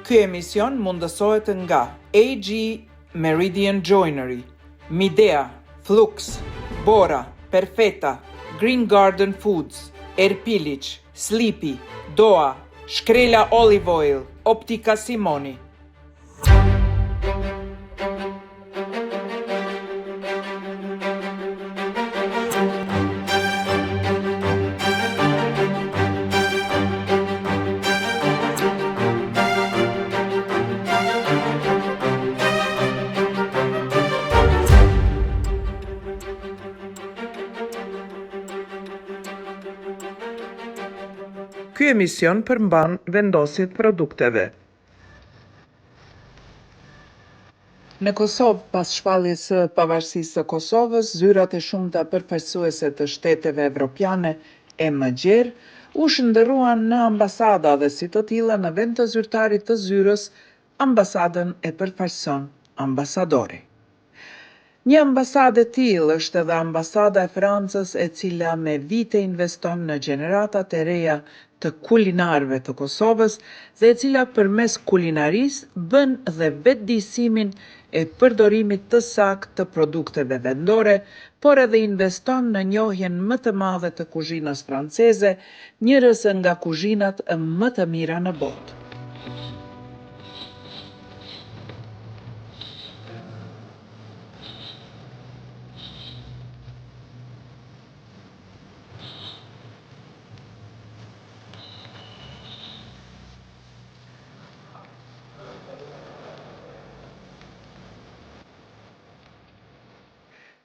Ky emision mundësohet nga AG Meridian Joinery, Midea, Flux, Bora, Perfetta, Green Garden Foods, Erpilic, Sleepy, Doa, Shkrela Olive Oil, Optika Simoni. Ky emision përmban vendosjet produkteve. Në Kosovë, pas shpalljes së pavarësisë së Kosovës, zyrat e shumta përfaqësuese të shteteve evropiane e më gjerë u shndërruan në ambasada dhe si të tilla në vend të zyrtarit të zyrës, ambasadën e përfaqëson ambasadori. Një ambasadë e tillë është edhe ambasada e Francës, e cila me vite investon në gjeneratat e reja të kulinarëve të Kosovës dhe e cila përmes kulinarisë bën dhe vetëdijsimin e përdorimit të saktë të produkteve vendore, por edhe investon në njohjen më të madhe të kuzhinës franceze, njërës nga kuzhinat më të mira në botë.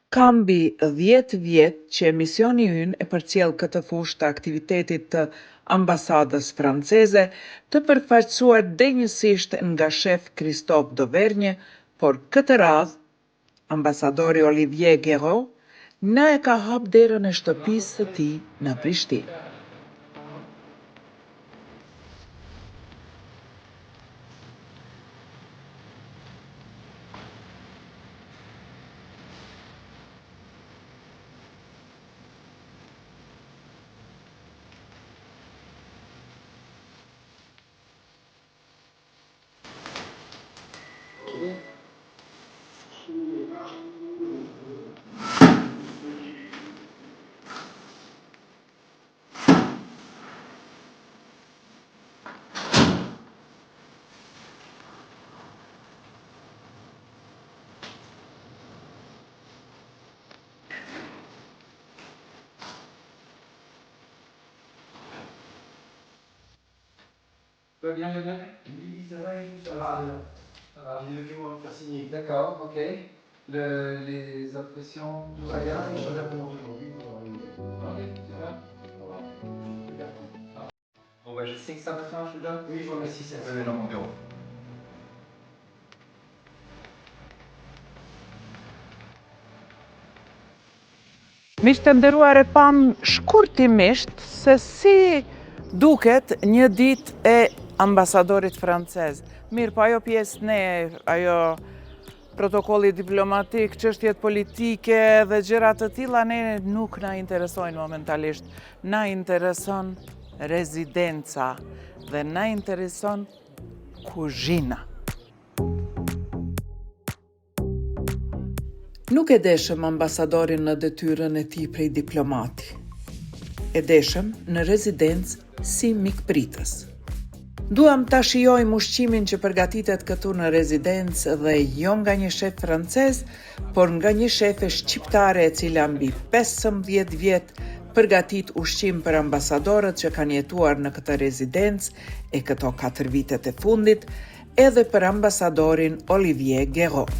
Ka mbi 10 vjet që emisioni ynë e përcjell këtë fushë të aktivitetit të ambasadës franceze, të përfaqësuar denjësisht nga shef Christophe Dauvergne, por këtë radhë, ambasadori Olivier Guéraud, na e ka hap derën e shtëpisë së tij në Prishtinë. Bien, oui, ça va, ça va. Les documents à faire signer. D'accord, ok. Les impressions, tout va bien. Je reviens pour aujourd'hui. Ok, super. Bon, bah, je sais que ça va faire un peu là. Oui, je vous remercie, ça peut aller dans mon bureau. Miq të nderuar, e pam shkurtimisht se si duket një ditë e ambasadorit francez. Mirë, po ajo pjesë ne, ajo protokolli diplomatik, çështjet politike dhe gjëra të tilla ne nuk na interesojnë momentalisht. Na intereson rezidenca dhe na intereson kuzhina. Nuk e deshëm ambasadorin në detyrën e tij prej diplomati. E deshëm në rezidencë si mikpritës. Duam ta shijojmë ushqimin që përgatitet këtu në rezidencë dhe jo nga një shef francez, por nga një shefe shqiptare e cila mbi 15 vjet përgatit ushqim për ambasadorët që kanë jetuar në këtë rezidencë e këto 4 vitet e fundit, edhe për ambasadorin Olivier Guéraud.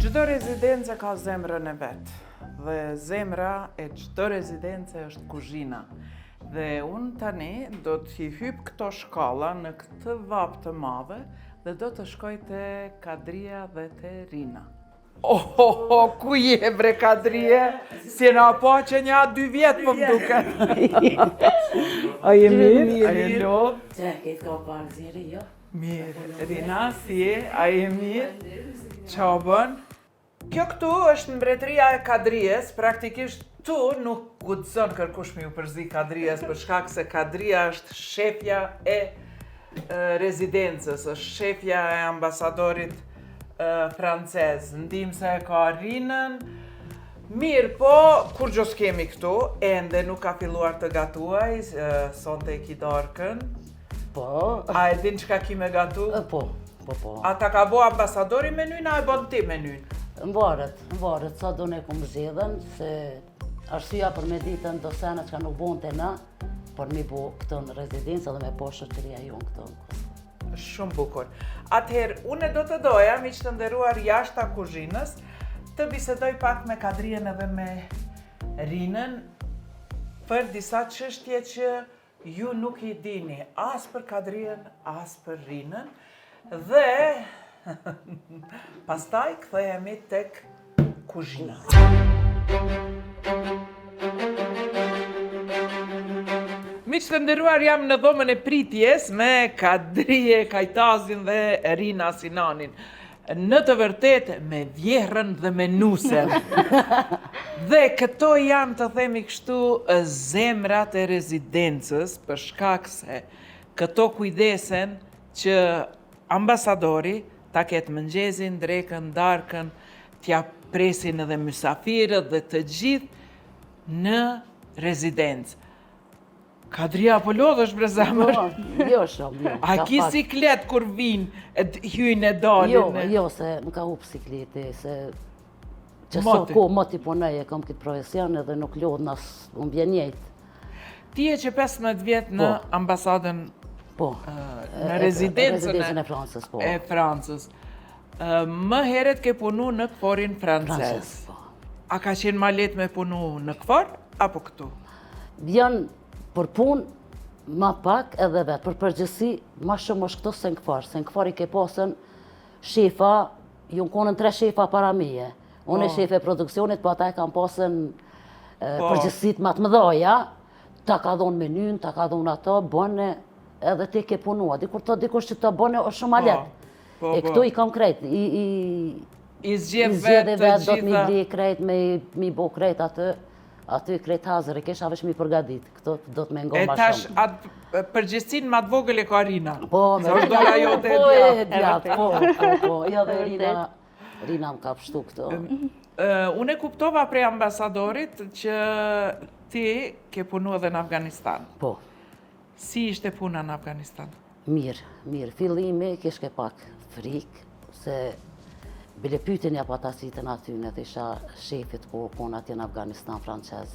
Çdo rezidencë ka zemrën e vet dhe zemra e çdo rezidence është kuzhina. Dhe unë tani do t'i hyp këto shkalla në këtë vap të madhe dhe do të shkoj te Kadria dhe te Rina. Ku je bre Kadrie? Si na po që një 2 vjet po m'duke. A je mirë? A je lodh? Çfarë ka parë zëri jo? Mirë. Rina, si je? A je mirë? Qa bën? Kjo këtu është mbretëria e Kadrijes, praktikisht tu nuk guxon kërkush me ju përzi Kadrijes për shkak se Kadrija është shefja e rezidencës, është shefja e ambasadorit francez. Ndim se e ka rinën. Mirë, po, kur gjos kemi këtu, ende nuk ka filluar të gatuaj, sonte e ki darkën. Po. A e din çka ki me gatu? Po. A ta ka bo ambasadori menyn, a e bon ti menyn? Mvaret, sa do ne kom zgjedhen, se arsyeja për me ditën do sene që nuk bon të na, për mi bo këto në rezidencë dhe me po shoqëria jonë këto. Shumë bukur. Atëherë, unë do të doja, miq të nderuar jashta kuzhinës, të bisedoj pak me Kadrijen edhe me Rinën për disa çështje që ju nuk i dini, as për Kadrijen, as për Rinën, dhe pastaj kthehemi tek kuzhina. Miq të nderuar, jam në dhomën e pritjes me Kadrije Kajtazin dhe Rina Sinanin. Në të vërtet me vjehrën dhe me nusen. Dhe këto janë, të themi kështu, zemrat e rezidencës, për shkak se këto kujdesen që ambasadori ta ketë mëngjezin, drekën, darkën, t'ja presin edhe mysafirët dhe të gjithë në rezidencë. Kadria po lodhësh bre zemër? Jo shumë, jo. A ki siklet kur vinë, hyjnë e dalin? Jo, se më ka hup sikleti, se që so ko moti punoj e kam këtë profesion edhe nuk lodh nas, unë bjen njejt. Ti e që 15 vjetë në ambasadën, në rezidencën e Francës, po. E Francës. Më heret ke punu në këforin francez. A ka qenë ma let me punu në këfor, apo këtu? Vjen për punë ma pak edhe vetë, për përgjësi ma shumë është këto se në këfar. Se në këfar i ke pasën shefa, ju në konën 3 shefa para mije. Unë e shefe e produksionit, po ata e kam pasën përgjësit ma të mëdhaja, ta ka dhonë menyn, ta ka dhonë ato, bëne, edhe ti ke punua. Dikush që të bëne është shumë alet. E këtu i kam krejt, i zgjedh vetë të do të mi bli krejt, mi bo krejt aty krejt hazër, e kesha vesh mi përgadit, këto do të me ngo ma shumë. E tash, atë përgjithsin ma të vogël e ka Rina. Po, me Rina, po, ja dhe Rina më ka pështu këto. Unë e kuptova prej ambasadorit që ti ke punu edhe në Afganistan. Po. Si ishte puna në Afganistan? Mirë. Fillimi kishke pak frikë, se bile pytin ja patasitën atyne, të isha shefit ku konë atje në Afganistan francez.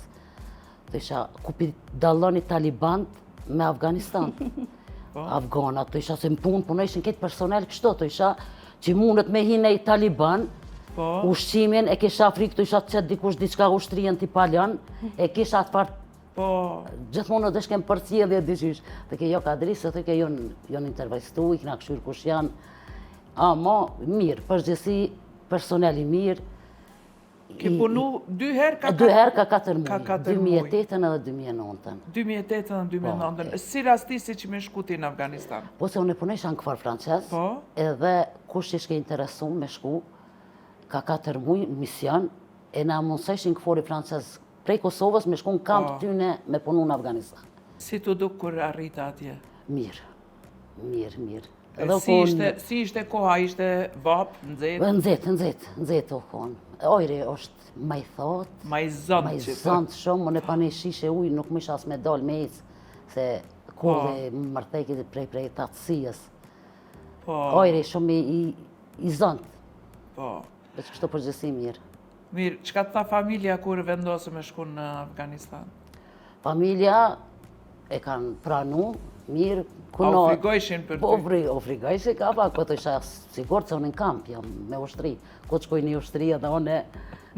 Të isha ku pi dalloni Talibant me Afganistan. Afganat, të isha se më punojshin këtë personel kështu, të isha që mundet me hinë i Taliban, ushqimin e kisha frikë, të isha të qëtë dikush diçka ushtrien t'i paljan, e kisha të fartë gjithmonë dhe shkem përcije dhe dyshysh. Të ke jo Kadrisë, të ke jonë intervajstu, i kna këshyrë kush janë. Ama, mirë, përgjësi, personeli mirë. Ke punu 2 herë ka 2 herë ka 4 muaj, 2008 edhe 2009. 2008 edhe 2009. Si rastisi që me shkuti në Afganistan? Po se unë e punesha në këfar francez, edhe kush ishke interesum me shku, ka 4 muaj mision, e na mundëseshin këfori francez prej Kosovës me shku në kamp tyne me punu në Afganistan. Si të duk kur arrita atje? Mirë. Si ishte koha, ishte vap, nxetë? Nxetë o konë. Ojri është ma i thotë, ma i zontë shumë, më në pa një shishe ujë, nuk më isha as me dalë me ecë, se kodhe më mërtekit prej të atësijës. Ojri shumë i zontë. Dhe që kështu përgjësi mirë. Mirë, qëka të tha familja kur vendosë me shku në Afganistan? Familja e kanë pranu, mirë, A ofrigojshin për ty? Po, ofrigojshin ka pak, po të isha sigur që unë në kamp, jam me ushtri. Ko të shkoj një ushtri edhe unë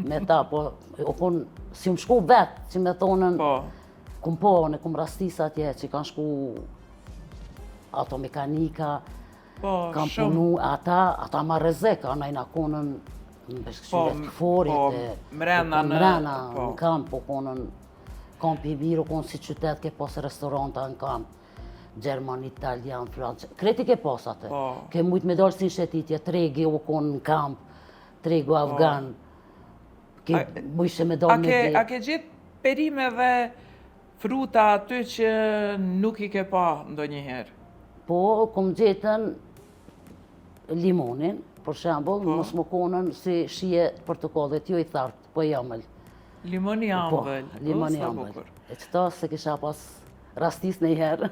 me ta, po, o konë, si më shku vetë, që me thonën, kumë po, unë kumë rastisa atje, që kanë shku automekanika, kanë punu ata ma rezek, ana i na konën në beshkëshyret këforit, mrena në kamp, po konën kamp i mirë, o konë si qytet ke posë restoranta në kamp. Gjerman, Italian, Francë, kreti ke pas atë. Ke mujtë me dalë si në shetitje, tregi u konë në kamp, tregu afgan. Mujshë me do me dhe. A ke gjithë perime dhe fruta aty që nuk I ke pa ndonjëherë? Po, kom gjetën limonin, për shembull, mos më konën si shije portokollit, jo I thartë, po jamël. Limoni ambël. Po, limoni ambël. E qëta se kisha pas rastis në herë.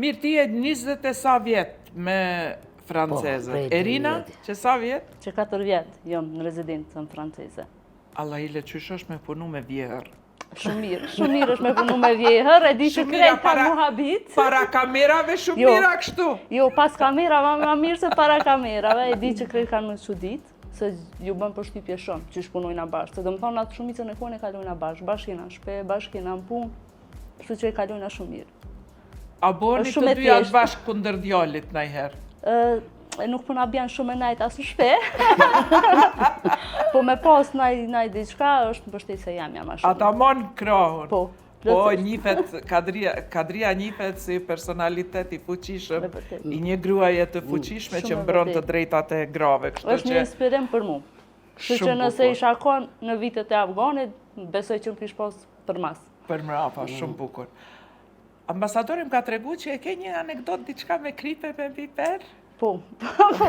Mirë, ti e 20 e sa vjetë me francezët. Erina, që sa vjetë? Që 4 vjetë, jam në rezidencë në franceze. Allah ile, qysh është me punu me vjehër? Shumë mirë është me punu me vjehër, e di që krejt ka muhabit. Para kamerave shumë mira kështu? Jo, pas kamerave ma mirë se para kamerave, e di që krejt kanë më çudit, se ju bën përshtypje shumë që shpunojnë bashkë. Se do më thonë atë shumicën e kohën e kalojnë bashkë, bashkë jena në shpe, bashkë jena në punë, kështu që e kalojnë shumë mirë. A boni të dyja bashkë kundër djallit ndonjëherë? Nuk po na bjen shumë e najt as në shpe. Po me pas naj diçka është mbështetja jam ma shumë. Ata mon krahun. Po. Po, njifet, Kadria njifet si personalitet I fuqishëm, I një gruaje të fuqishme që mbron të drejtat e grave. Është një inspirim për mu. Kështu që nëse isha kon në vitet e Afganit, besoj që më kish pas për mas. Për mrapa, shumë bukur. Ambasadorim ka tregu që e ke një anekdot diçka me kripe me biber? Po,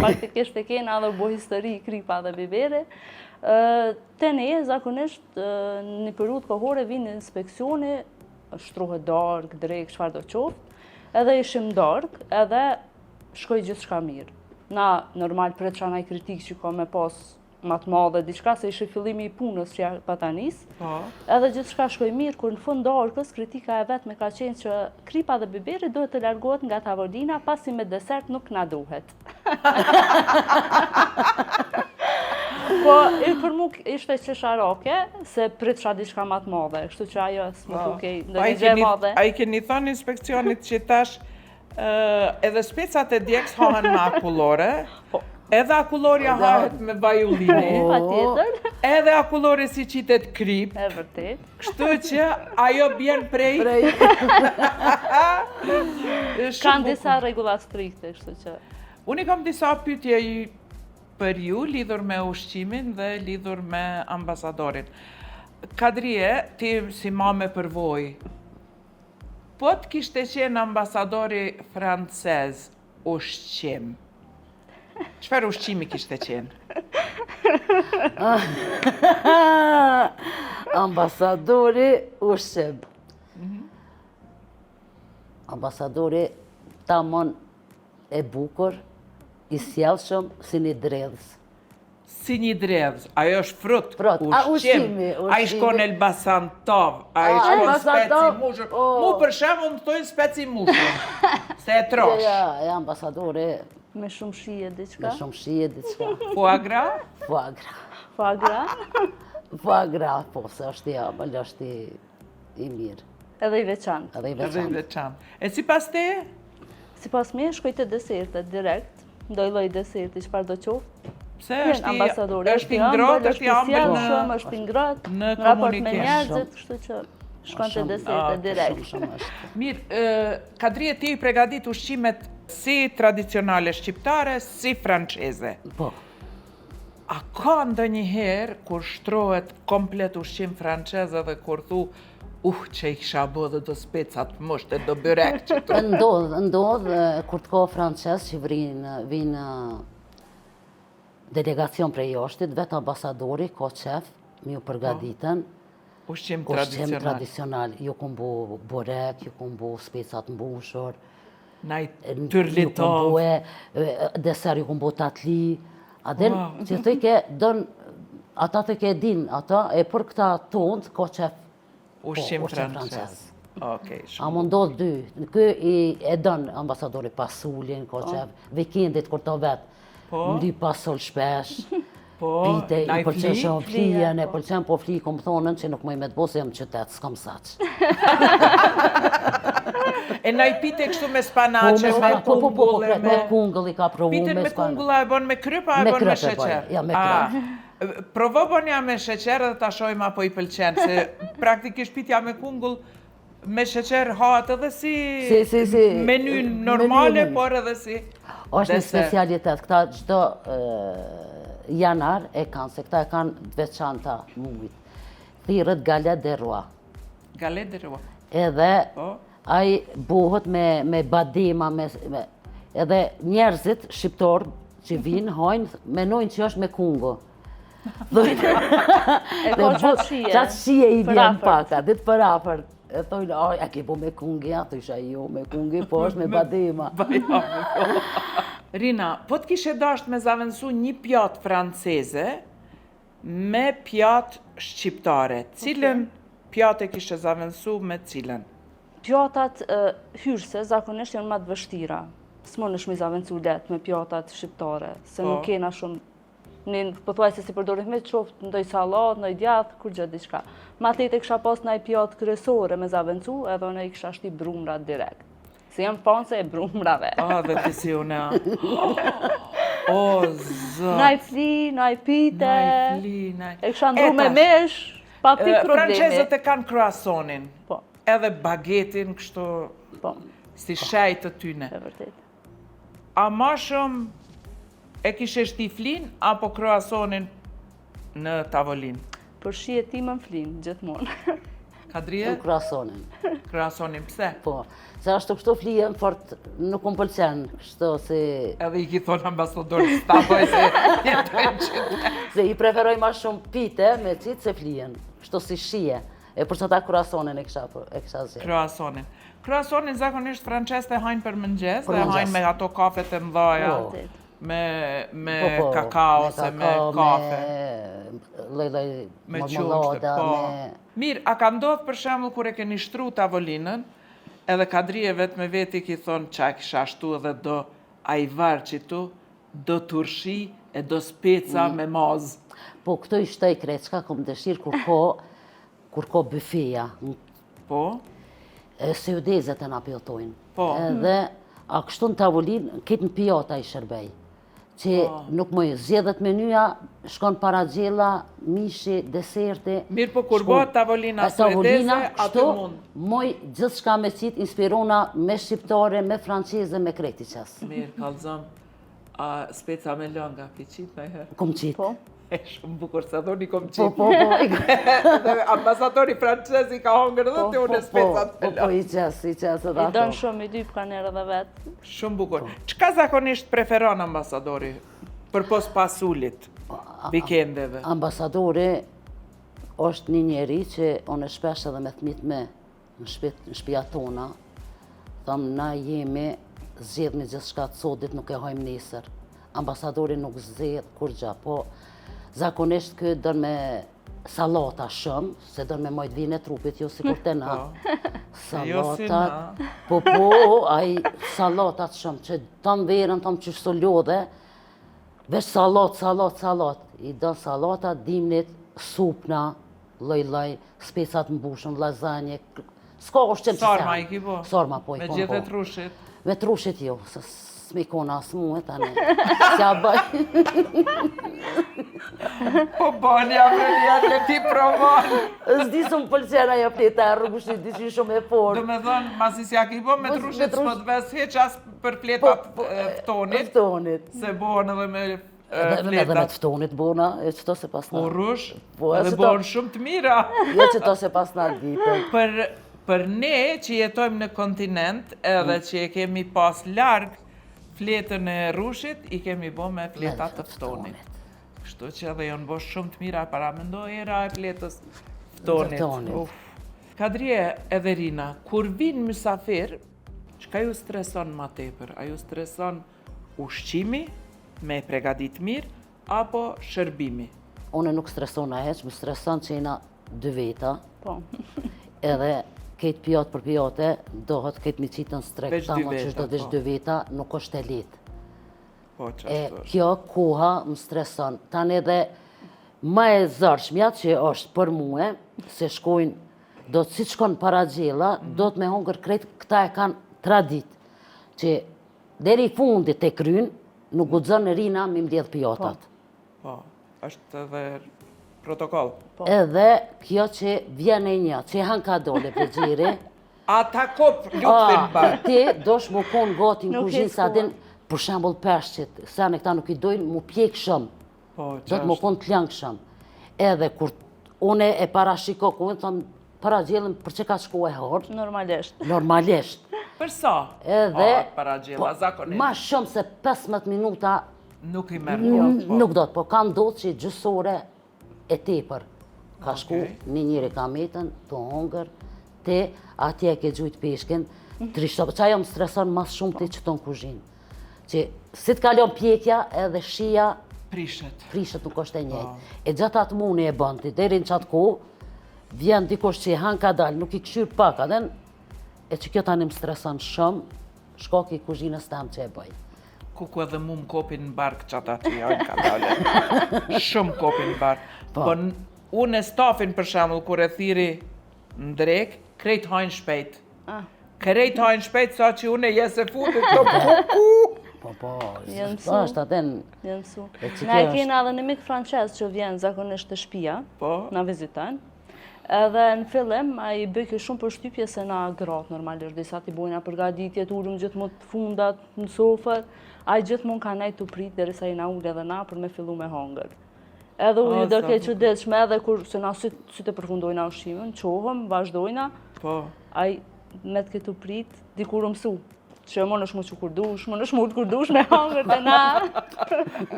faktikisht e kena edhe bo histori kripa dhe bibere. Te ne, zakonisht, një periudhë kohore vinë inspeksioni, shtrohet dark, drek, çfarë do qoftë, edhe ishim dark, edhe shkoj gjithçka mirë. Na, normal, pret çanaj kritik që ka me pas ma të madhe, diçka se ishte fillimi I punës që ja pata nis, edhe gjithçka shkoj mirë, kur në fund darkës, kritika e vetme ka qenë që kripa dhe biberi duhet të largohet nga tavolina, pasi me desert nuk na duhet. Po, për mu ishte qesharake, se pritësha diçka ma të madhe, kështu që ajo s'më tukej ndonjë gjë e madhe. A I keni thonë inspekcionit që tash edhe specat e djeks hahen me akullore, edhe akulloria hahet me vajullini, edhe akullore si qitet krip, E vërtet. kështu që ajo bjen prej. Kanë disa rregulla strikte, kështu që. Unë kam disa pyetje për ju, lidhur me ushqimin dhe lidhur me ambasadorin. Kadrie, ti si mame përvoj, po të kishte qenë ambasadori francez ushqim, çfarë ushqimi kishte qenë? Ambasadori ushqim. Ambasadori tamon e bukur, I sjellshëm si një dredhës. Si një dredhës, ajo është frut, ushqimi. A I shkon Elbasan tov, a I shkon speci mushur. Mu për shembull më thojnë speci mushur, se e trosh. Ja, ambasadori. Me shumë shije diçka. Me shumë shije diçka. Foie gras? Foie gras. Foie gras? Foie gras, po, se është jamël, është I mirë. Edhe I veçantë. Edhe I Edhe I veçantë. veçantë. E sipas teje? Sipas me shkoj te desertet direkt, ndoj lloj deserti çfarë do qoftë. Pse Ambasadori është I ngrohtë, është I ambël shumë, është I ngrohtë në raport me komunikim. njerëzit, kështu që shkon te desertet direkt. Shumë është. Mirë, Kadrie ti I përgatit ushqimet si tradicionale shqiptare, si franceze. Po. A ka ndonjëherë kur shtrohet komplet ushqim franceze dhe kur thu që I kisha bë dhe do specat moshte, do byrek që tu. Ndodh, kur të ka francez që vinë delegacion prej jashtit, vetë ambasadori ka qef, mi ju përgaditën, Ushqim ushqim tradicional. tradicional. Ju kom bu borek, ju kom bu specat mbushur, Naj ju tyrlitov. kom bu deser, ju kom bu tatli. Adel, që të ke dën, ata të ke din, ata e për këta tonë ka qef Ushqim ushqim francez. Okej, A shumë. më ndodh dy, kë e dënë ambasadori pasullin, ka qef, vikendit kur të vetë, ndi pasull shpesh, Po, pite, na I I pëlqen fli? shumë flijen, e pëlqen po fli, kom thonën që nuk më I me të bosë, jam qytet, s'kam saq. E na I pite kështu me spanace, me kungull, me kungull I ka provu, Piten me kungulla e bon me kryp, a e Me bon me kryp e bën, sheqer? ja, me kryp. Provo bonja me sheqer dhe ta shojmë apo I pëlqen, se praktikisht pitja me kungull me sheqer hahet edhe si menyn normale, por edhe si është një desert. specialitet, këta gjdo janar e kanë, se këta e kanë veçanta mujt. Thirët Galet de Roi. Galet de Roi. Edhe Po. ai buhet me badema, edhe njerëzit shqiptarë që vinë, hajnë, menojnë që është me kungo. E ka qatë shije. Qatë shije i për vjen afërt. paka, ditë për afër. E thojnë, a ke po me kungi, a thësha jo, me kungi, po është me badema. Rina, po të kishe dasht me zavendësu një pjatë franceze me pjatë shqiptare. Cilën pjatë e kishe zavendësu me cilën? Pjatat hyrëse zakonisht janë më të vështira. S'mon është mi zavendësu let me pjatat shqiptare, se Po. nuk kena shumë. Ne pothuaj se si përdorim me qoftë ndoj sallat, ndoj djathë, kur gjë diçka. Ma tete kisha pas ndaj pjatë kryesore me zavendësu, edhe unë i kisha shti brumrat direkt. Se jam fan se e brumrave. Dhe të si une. O, zë. Naj fli, naj pite. Naj fli, naj... E kisha ndru me tash, mesh, pa pik problemi. Francezët e kanë croissantin. Po, Edhe bagetin, kështu, po, si shajt të tyne. e vërtet. A ma shumë e kishe shti flin, apo croissantin në tavolin? Për shi e ti më flin, gjithmonë. Kadrije? Në krasonin. Croissantin, pse? Po, se ashtu kështu flijem, fort nuk më pëlqen, kështu se... Edhe i ki thonë ambasadorë stapoj se jetojnë qëtë. Se i preferoj ma shumë pite me qitë se flijen, kështu si shije. E për që ta krasonin e kisha zhe. Croissantin. Croissantin zakonisht francesët e hajnë për mëngjes, Për dhe mëngjes. hajnë me ato kafet e mdhaja, Po. me Po, kakao, se me kafe. Me loj Me qumshtë, marmelada, po. Mirë, a ka ndodhë për shembull kur e keni shtru tavolinën, edhe kadrije vetë me veti ki thonë qa kisha ashtu edhe do ajvar që tu, do turshi e do speca me mazë. Po, këto i shtoj kreçka, kom dëshirë kur ko bëfeja. Po? Seudezet e na pjotojnë. Po. Edhe, a kështu në tavolin, këtë në pjota i shërbej. Që nuk më zgjedhet menyja, shkon para gjella, mishi, deserte. Mirë, po kur bëhet tavolina suedeze, atë mund. Moj gjithë shka me qitë inspirona me shqiptare, me franceze, me kretiqas. Mirë, kalzëm, a speca me lënga, pi qitë me herë? Kom qitë. Po, E shumë bukur, se dhoni kom Po, qitë. po, po. Dhe ambasadori francez i ka hongër dhe të unë specat me Po, lënga. i qes edhe i ato. dënë shumë i dy për kanë erë dhe vetë. Shumë bukur. Çka zakonisht preferon ambasadori për pos pasulit, vikendeve? Ambasadori është një njeri që unë shpesh edhe me thmit me në shtëpia tona, thamë na jemi zgjedhni gjithë shka të sodit nuk e hojmë nesër. Ambasadori nuk zgjedh kur gja, po zakonisht këtë dërë me salata shumë, se dërë me mojtë vine trupit, jo si kur të na. Jo si Salatat, na. po, ai salatat shumë, që tam verën, tam që shto lodhe, veç salat, i dën salata, dimnit, supna, loj, specat mbushën, lazanje, s'ka është qënë që Sarma i ki bo? Sarma po i Me kom gjithë po. e trushit? Me trushit jo, se s'mi kona as mu e tani, s'ja bëj. Po banja me një ti provon. S'di së më pëlqen ajo pleta e rrugushit, di që shumë e Do fort. me thonë, masi s'ja ki bo me Po, trushit, me trush- s'po të ves heq as për fletat ftonit, Ftonit. se bohen edhe me Edhe me fletat të ftonit bona, e qëto se pas na. po rush, Po, edhe se to- bohen shumë të mira. Jo qëto se pas na ditë. Për ne që jetojmë në kontinent, edhe që e kemi pas larg fletën e rushit, i kemi bo me fletat të ftonit. Kështu që edhe jonë bo shumë të mira, para mendoj era e fletës ftonit. Ftonit. Uf. Kadrije edhe Rina, kur vinë mysafir, çka ju streson ma tepër? A ju streson ushqimi, me pregadit mirë, apo shërbimi? Unë nuk stresona heq, më streson që jena 2 veta, Po, edhe këtë pjotë për pjote, dohet këtë mi qitën strek, Veç ta dy mo që veta, shdo veç po. 2 veta, nuk është e letë. Po, E qashtu është. kjo koha më streson. Tanë edhe ma e zërshmja që është për muë, se shkojnë, do të si të shkojnë para gjela, do të me hongër kretë, këta e kanë tradit, që deri fundit e krynë, nuk guxon e Rina mi mbledh pjotat. Po, është edhe protokoll. Edhe kjo që vjen e një, që hanë ka dole për gjiri, Ata kop lukëtin ba. ti dosh mu konë gati në Nuk kuzhinë e sa din, për shembull peshqit, se në këta nuk i dojnë mu pjek shumë. Po, Do të më konë të langshëm. Edhe kur une e parashiko, ku të thëmë, para gjellën për që ka shku e horë, Normalisht. normalisht. Për sa? Edhe, Para gjella, zakonisht. ma shumë se 15 minuta Nuk i merë kohë. nuk do të, po ka ndodhë që gjysore e tepër. Ka shku, një njëri ka metën, të hongër, te atje ke gjujt peshken, trishto, qa jo më streson mas shumë të që tonë kuzhinë. Që si të kalon pjekja edhe shia, prishet nuk është e njëjtë. E gjatë atë muni e bëndi, deri në qatë kohë, vjen dikush që i han ka dalë, nuk i këshyr pak, aden, e që kjo tani më streson shumë, shkoki i kuzhinës tam që e bëj. Kuku edhe mu më kopin në bark qatë aty, ojnë ka dalë. Shumë kopin në bark. Po unë e stafin për shemull, kur e thiri në drek, krejt hajnë shpejt. Krejt hajnë shpejt, sa që unë e jesë e futit të kuku. Po, Jënë mësu. është aten, Jënë mësu. E që Na kjo e kena edhe një mik franqez që vjen zakonisht të shtëpia, Po. na viziton. Edhe në fillim, a i bëjke shumë për shtypje se na gratë normalisht, disa t'i bojna përgatitje, t'ullim gjithmonë të fundat në sofër, a i gjithmonë ka nejt të prit derisa i na ullë edhe na për me fillu me hongër. Edhe unë do ke çuditshme edhe kur se na sy të përfundojna ushqimin, qohëm, vazhdojna, Po. a i me të këtu prit, dikur u mësu. Që më nëshmu që kur dush, më nëshmu kur dush me hongër të na.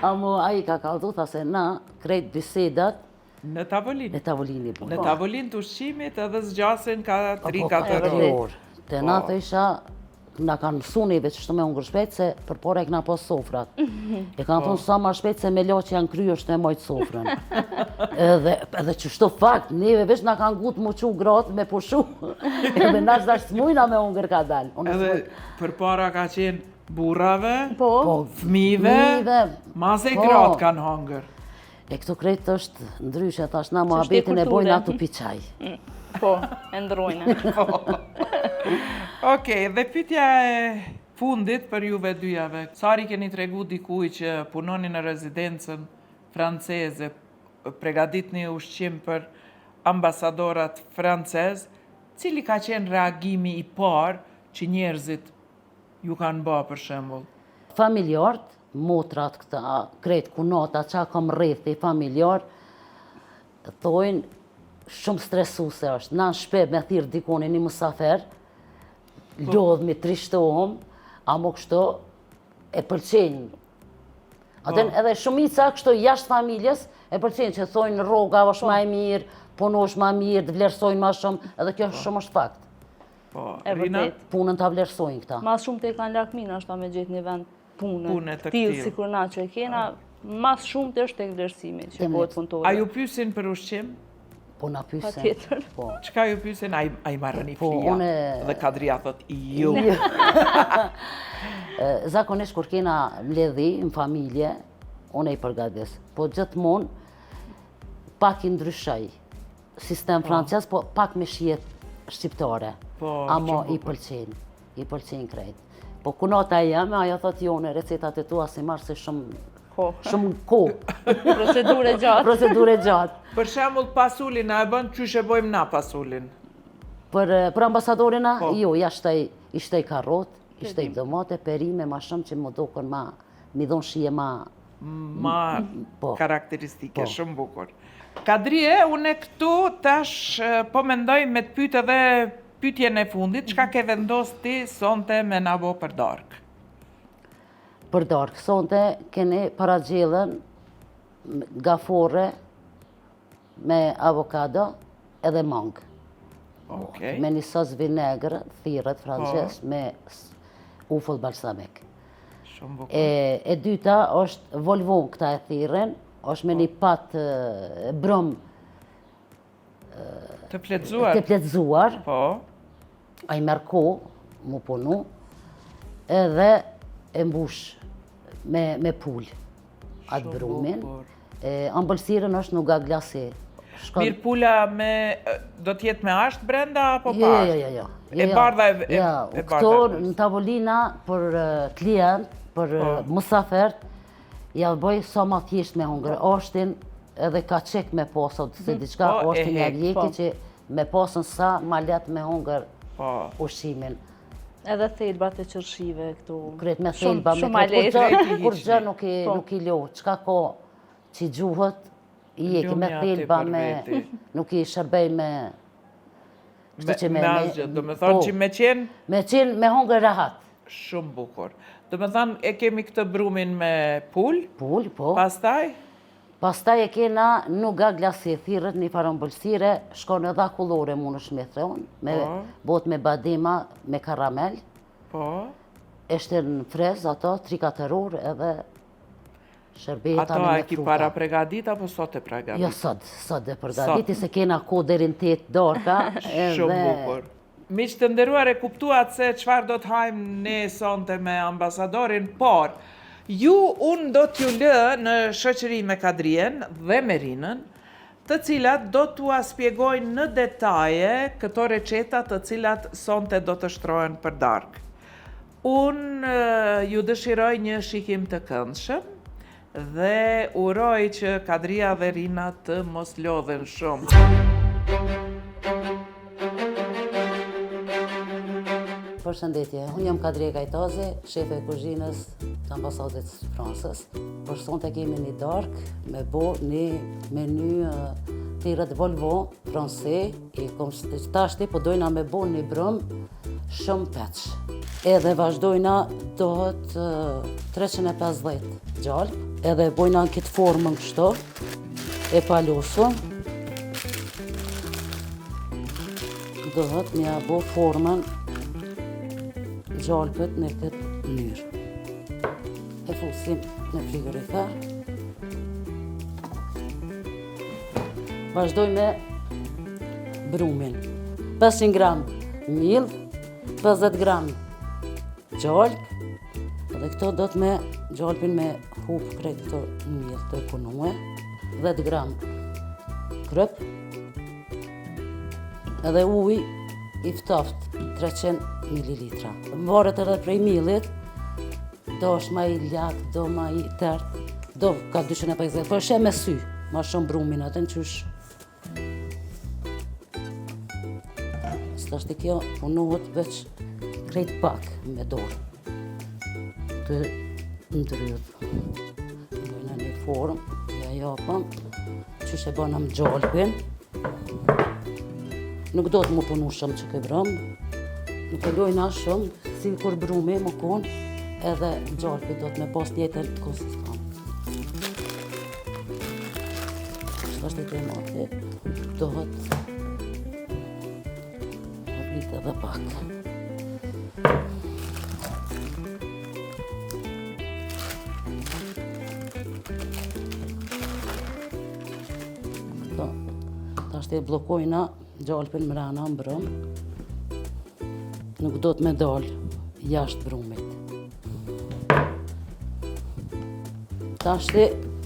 amo a i ka kaldu, tha se na krejt bisedat Në tavolinë. në tavolini bu. Në tavolinë të ushqimit edhe zgjasin ka 3-4 4 orë. orë. Te na të isha, na kanë mësu neve që shtu me hongër shpejt, se për pore e këna pos sofrat. E kanë thonë sa ma shpejt se me lo që janë kry është e mojtë sofrën. Edhe që shtu fakt, neve veç na kanë gutë mu qu gratë me pushu. Edhe na shda smujna me hongër ka dalë. Edhe për para ka qenë burrave, Po, fëmijëve, mase i gratë kanë hongër. E këtu krejt është ndryshe, thash na Që muhabetin e është bojnë kulture. atu piqaj. po, e ndrojnë. Okej, dhe pyetja e fundit për juve dyjave. Sari keni tregu dikuj që punoni në rezidencën franceze, pregaditni ushqim për ambasadorat francez, cili ka qenë reagimi i parë që njerëzit ju kanë bë për shembull? Familjarët, motrat këta, krejt kunata, qa kam rrethi familjar, thojnë shumë stresuse është. Na në shpe me thirë dikoni një musafer, lodhmi, trishtohëm, amo kështu e pëlqenjë. Aten edhe shumica kështu jashtë familjes e pëlqenjë që thojnë rroga është ma e mirë, punosh ma mirë, të vlerësojnë ma shumë, edhe kjo shumë është fakt. Po, E Rina? vërtet. Punën ta vlerësojnë këta. Mas shumë të e kanë lakmina është ta me gjithë një vend Pune punë. të Tillë këtillë. si kur na që e kena, mas shumë të është tek vlerësimi që bëhet punëtore. A ju pyesin për ushqim? Po na pysen. Patjetër. Po. Çka ju pyesin? A i marrën i Po, flia? une- Dhe Kadria thot, jo. Zakonisht kur kena mbledhi në familje, unë e i përgatis. Po gjithmonë pak i ndryshoj. Sistem francez, po pak me shijet shqiptare. Po, Amo shumë i pëlqen krejt. Po kunata jam, ajo thot jone, recetat e tua si marrë se shumë kohë, Procedure gjatë. procedure gjatë. Për shembull pasulin a e bën qysh e bojmë na pasulin? Për ambasadorina, jo, ja ishtej karrot, ishtej domate, perime, ma shumë që më dokën ma, mi dhonë shije ma... Ma Po. karakteristike, Po. shumë bukur. Kadrije, unë këtu tash po mendoj me të pyet edhe pyetjen e fundit, çka ke vendos ti sonte me na bo për darkë? Për darkë, sonte keni paragjellën gafore me avokado edhe mangë. Okej. Me një sos vinegër, thirrët francez, me ufull balsamik. Shumë bukur. E dyta është volvon këta e thirren, është me një pat brum Të plotëzuar. të pletëzuar, Po. a i merr kohë mu punu, edhe e mbush me pull atë brumin. Ambëlsirën është nuga glasi. Mirë pula do t'jetë me ashtë brenda apo pa Jo, ashtë? jo, jo. E bardha e Këto në tavolina për klient, për musafert, ja bëj sa ma thjesht me hongër. Ashtin edhe ka qek me posa, se diçka, ashtin ja vjeki që me posën sa ma let me hongër ushqimin. Edhe thelbat e qërshive këtu. Kret me thelba, Shumë me alejtë. kur gjë nuk i lo. Qka ko që gjuhët, i eki me thelba, nuk i shërbej me... Me asgjë, do me thonë që me qenë... Me qenë, me hongër rahat. Shumë bukur. Do me thonë, e kemi këtë brumin me pull? Pull, po. Pastaj? Pastaj e kena nuga glasi, thirët një farën bëlsire, shkon edhe akullore mu në shmetreon, me bot me badema, me karamel. Po. Eshte në frez, ato, 3-4 orë edhe shërbeta me fruta. Ato e ki para pregadit, apo sot e pregadit? Jo, sot e pregaditi, se kena ko derin 8 dorka. Shumë bukur. Miqë të nderuar, e kuptuat se qëfar do të hajmë ne sonte me ambasadorin, por unë do t'ju lë në shoqëri me Kadrien dhe Merinën, të cilat do t'ua spjegojnë në detaje këto receta të cilat sonte do të shtrohen për darkë. Unë ju dëshiroj një shikim të këndshëm dhe uroj që Kadria dhe Rina të mos lodhen shumë. Përshëndetje, unë jam Kadria Kajtazi, shefe e kuzhinës të ambasadës Fransës. Për sonte kemi një darkë me bo një menu tirët volvo franse, tashti po dojna me bo një brëm shumë peq. Edhe vazhdojna dohet 350 gjallë, edhe bojna në këtë formën kështu, e palosën. Dohet mja bo formën gjallëpët në këtë mënyrë. E fusim në frigorifer. Vazhdoj me brumin. 500 gram miell, 50 gram gjallë, dhe këto do të me gjallëpin me hup krejt këto miell të punue, 10 gram kryp, edhe uj i ftoft 300 ml. Varet edhe prej miellit, do është ma i ljak, do ma i tert, do ka 250, po është e me sy, ma shumë brumin atë në qysh. Stashti kjo punohet veç krejt pak me dorë. Të ndrydh. Dojna një formë, ja japëm, qysh e bënëm gjallëpin. Nuk do të mu punu shumë që këbrëm, nuk e lojna shumë, si kur brumi më konë, edhe gjallëpi do të me pas tjetër të konsistant. Qështë është të mati, dohet rrit edhe pak. Këto, ta është e blokojna gjallëpin mrena në brëm, nuk do të me dalë jashtë brumit. Ta është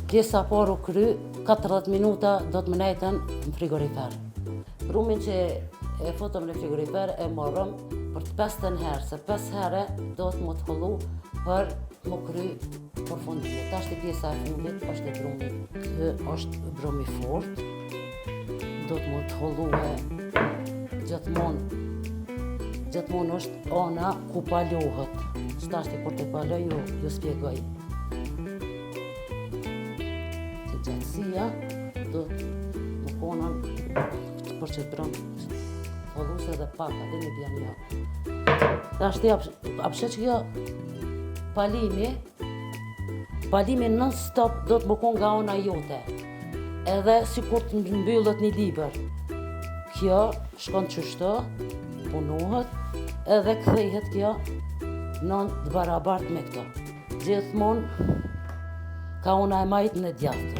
pjesa paru kry, 40 minuta do të më nejten në frigorifer. Brumin që e fotëm në frigorifer e morëm për të 5 herë, se 5 herë do të më të hollu për më kry përfundimit. Ta është pjesa e fundit, është e brumit. Kë është brumi fort, do të më të hollu e gjithmonë është ana ku palohet. Qëta është kur të paloj, ju spjegoj. Të gjatësia do të më konën për që të brëm holluse dhe pak, atë një bjanë jo. Ta është apshe që kjo palimi non-stop do të më konë nga ona jote. Edhe si kur të mbyllët një liber. Kjo shkon qështu, punohet, edhe kthehet kjo nën të barabart me këto. Gjithmonë ka ona e majtë në djathtë.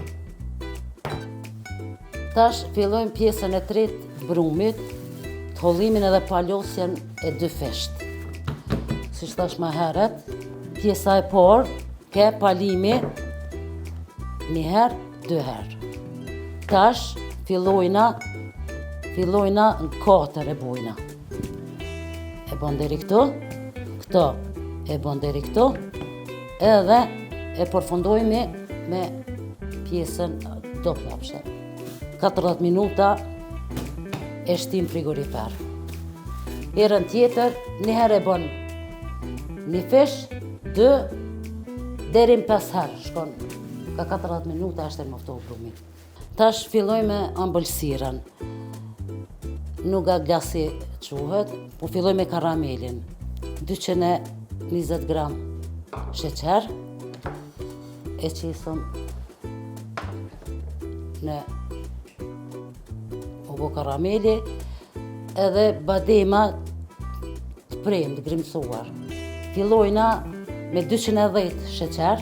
Tash fillojmë pjesën e tretë brumit, të hollimin edhe palosjen e 2 fesht. Si thash më herët, pjesa e parë, ke palimi, 1 herë, 2 herë. Tash fillojna në 4 e bujna. E bën deri këtu, këto e bën deri këtu, edhe e përfundojmë me pjesën doplapshte. 40 minuta e shtim frigorifer. Herën tjetër, një herë e bën Një fish, 2 deri në 5 herë shkon. Ka 40 minuta është e moftohë brumi. Tash filloj me ambëlsirën. Nuk ga glasi quhet, po filloj me karamelin. 220 gram sheqer. E qesëm në obo karameli edhe badema të premë, të grimësuar. Fillojna me 210 sheqer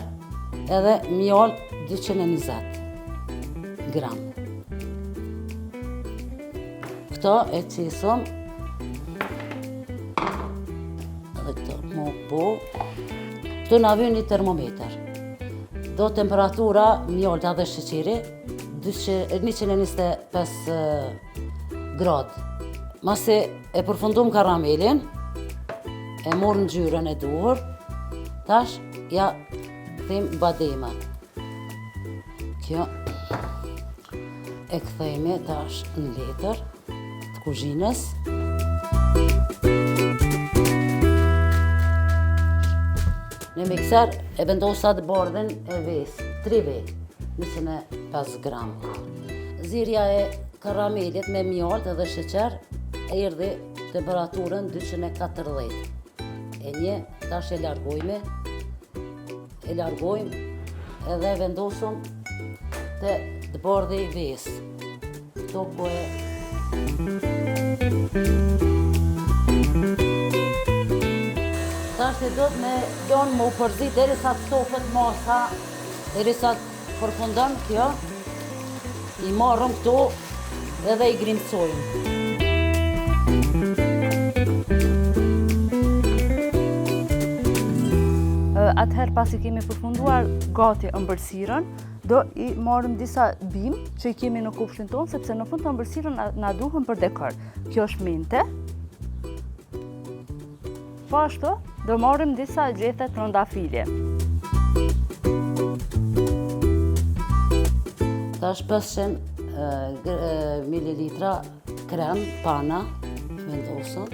edhe mjall 220 gram. Këto e qesëm edhe këto më po. Këtu na vjen një termometer. Do temperatura mjolta dhe sheqeri 125 gradë. Masi e përfundum karamelin, e morë ngjyrën e duhur, tash ja them bademat. Kjo e kthejme tash në letër të kuzhinës. Në mikser e vendosa të bordhen e ves, 3 ve, 105 gram. Zirja e karamelit me mjalt edhe sheqer e erdhi temperaturën 240. E një, tash e largojme, edhe vendosëm të bordhe i ves. Këto po e... Tash e do të me lënë më u përzit deri sa të stofët masa, deri sa të përfundon kjo, i marrëm këto edhe i grimcojmë. Atëherë pasi kemi përfunduar gati ëmbëlsirën, do i marrëm disa bimë që i kemi në kufshin tonë, sepse në fund të ëmbëlsirën na duhen për dekor. Kjo është mente. Po ashtu, do marrim disa gjethe trëndafili. Tash 500 ml krem pana vendosëm.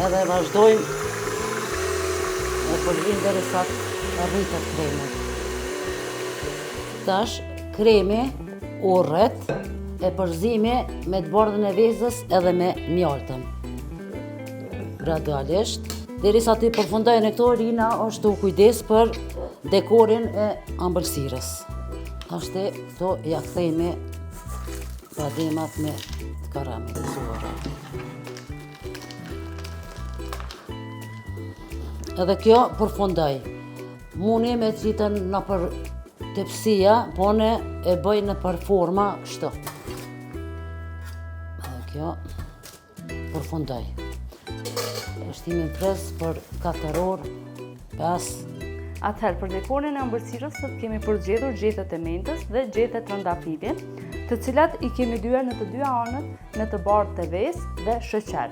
Edhe vazhdojmë e përbim deri sa të rritet kremi. Tash kremi urret e përzimi me të bordhën e vezës edhe me mjaltën. Gradualisht, derisa të përfundojnë këto, rina është u kujdes për dekorin e ëmbëlsirës. Ashtu këto ja kthejme bademat me të karamelizuara. Edhe kjo përfundoj. Muni me qitën në për tepsia, po ne e bëj në për forma kështu. Edhe kjo përfundoj. Shtimin pres për 4 orë, 5. Atëherë, për dekorin e ëmbëlsirës sot kemi përzgjedhur gjethet e mentës dhe gjethet trëndafili, të cilat i kemi dyer në të dy anët në të bardhë të ves dhe sheqer.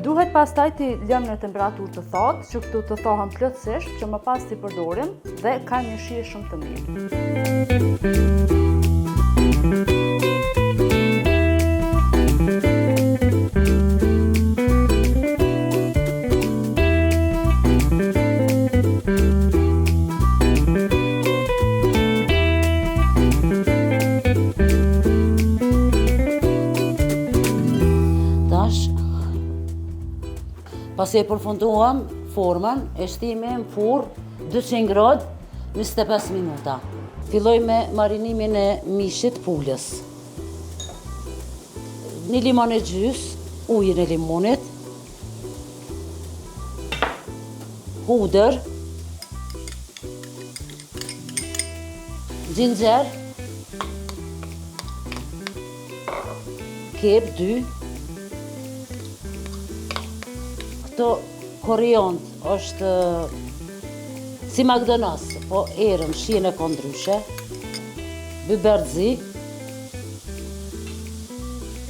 Duhet pastaj t'i lëmë në temperaturë të thatë, që këtu të thahen plotësisht, që më pas t'i përdorim dhe ka një shije shumë të mirë. Pasi e përfunduam formën, e shtime në furrë 200 gradë 25 minuta. Filloj me marinimin e mishit pulës. Një limon e gjys, ujin e limonit, hudër, xhinxher, kep 2, këto koriond është si McDonald's, po erën shihen e kondryshe, biberzi,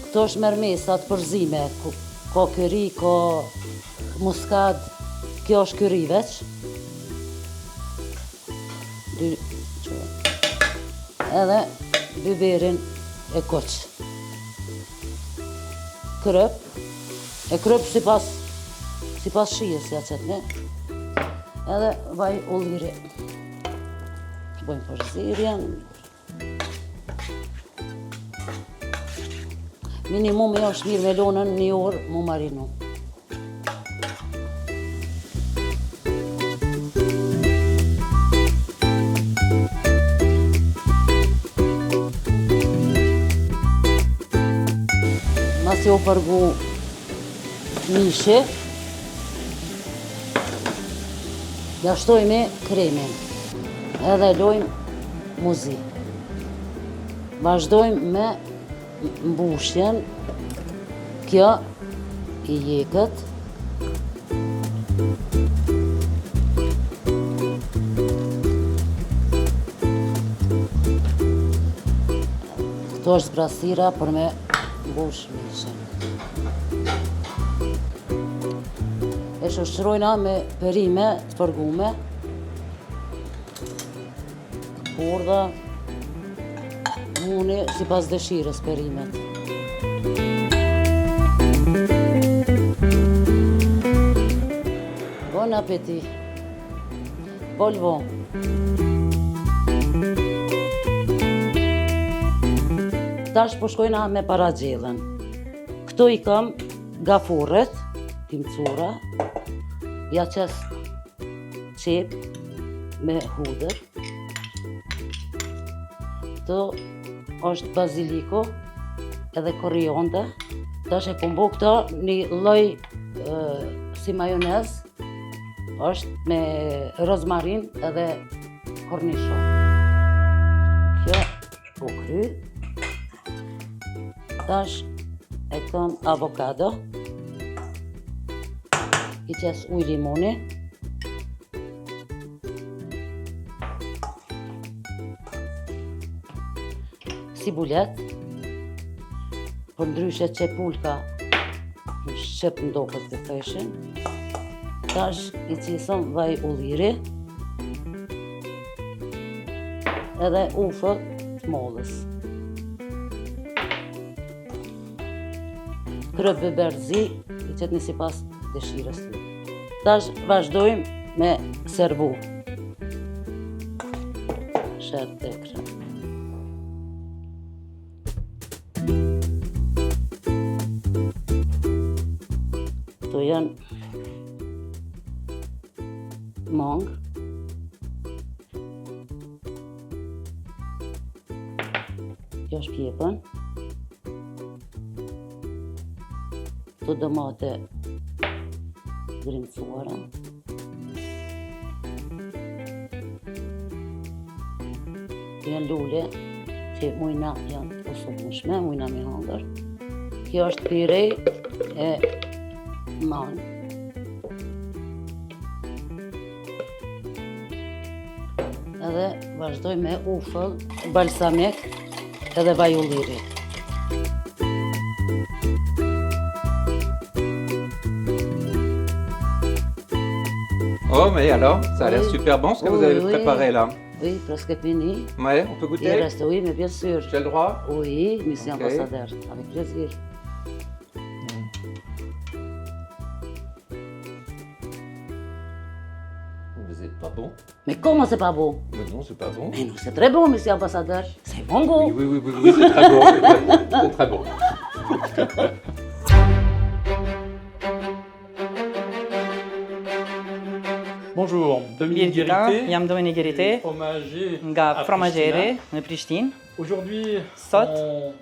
këto është mermesat përzime, ka kyri, ka muskad, kjo është kyri veç. Edhe biberin e koq. Krëp, e krëp si pas sipas shijes ja qetni. Edhe vaj ulliri. Bëjmë përzirjen. Minimum është mirë me lonën 1 orë mu marinu. Masi u përgu mishi, ja shtojmë kremin, edhe lojmë muzi. Vazhdojmë me mbushjen, kjo i jekët. Këto është zbrasira për me mbush mishin. E shoqërojna me perime të përgume, bordha, muni sipas dëshirës perimet. Bon appétit. Polvo. Tash po shkojna me paragjellën. Këto i kam gafurret, timcura, ja qes qep me hudër. Këto është baziliko edhe koriandë. Tash e kom bo këta një lloj si majonez, është me rozmarin edhe kornishon. Kjo u kry. Tash e kam avokado, i qes uj limoni, cibulet, për ndryshe qepulka në shqep ndokët të theshin. Tash i qisëm vaj ulliri edhe ufët të mollës. Krë biberzi, i qetni sipas dëshirës të. Tash vazhdojmë me servu. Sherë të krem. Këto janë mangë. Kjo është pjepën. Këto domate grimcuara. Këto janë lule që mujna janë të usumshme, mujna me hangër. Kjo është pire e mangë. Edhe vazhdoj me ufëll, balsamek edhe vaj ulliri. Oh, mais alors, ça a l'air super bon ce que vous avez préparé là. Oui, presque fini. Ouais, on peut goûter? Il reste, oui, mais bien sûr. J'ai le droit? Oui, monsieur ambassadeur, avec plaisir. Vous êtes pas bon? Mais comment c'est pas bon? Mais non, c'est pas bon. Mais non, c'est très bon, monsieur ambassadeur. C'est bon goût. Oui, c'est très bon. C'est très bon. Bonjour, Dominique Guérité, jam Dominique Guérité, fromager nga à fromagere në Prishtinë. Aujourd'hui, Sot, on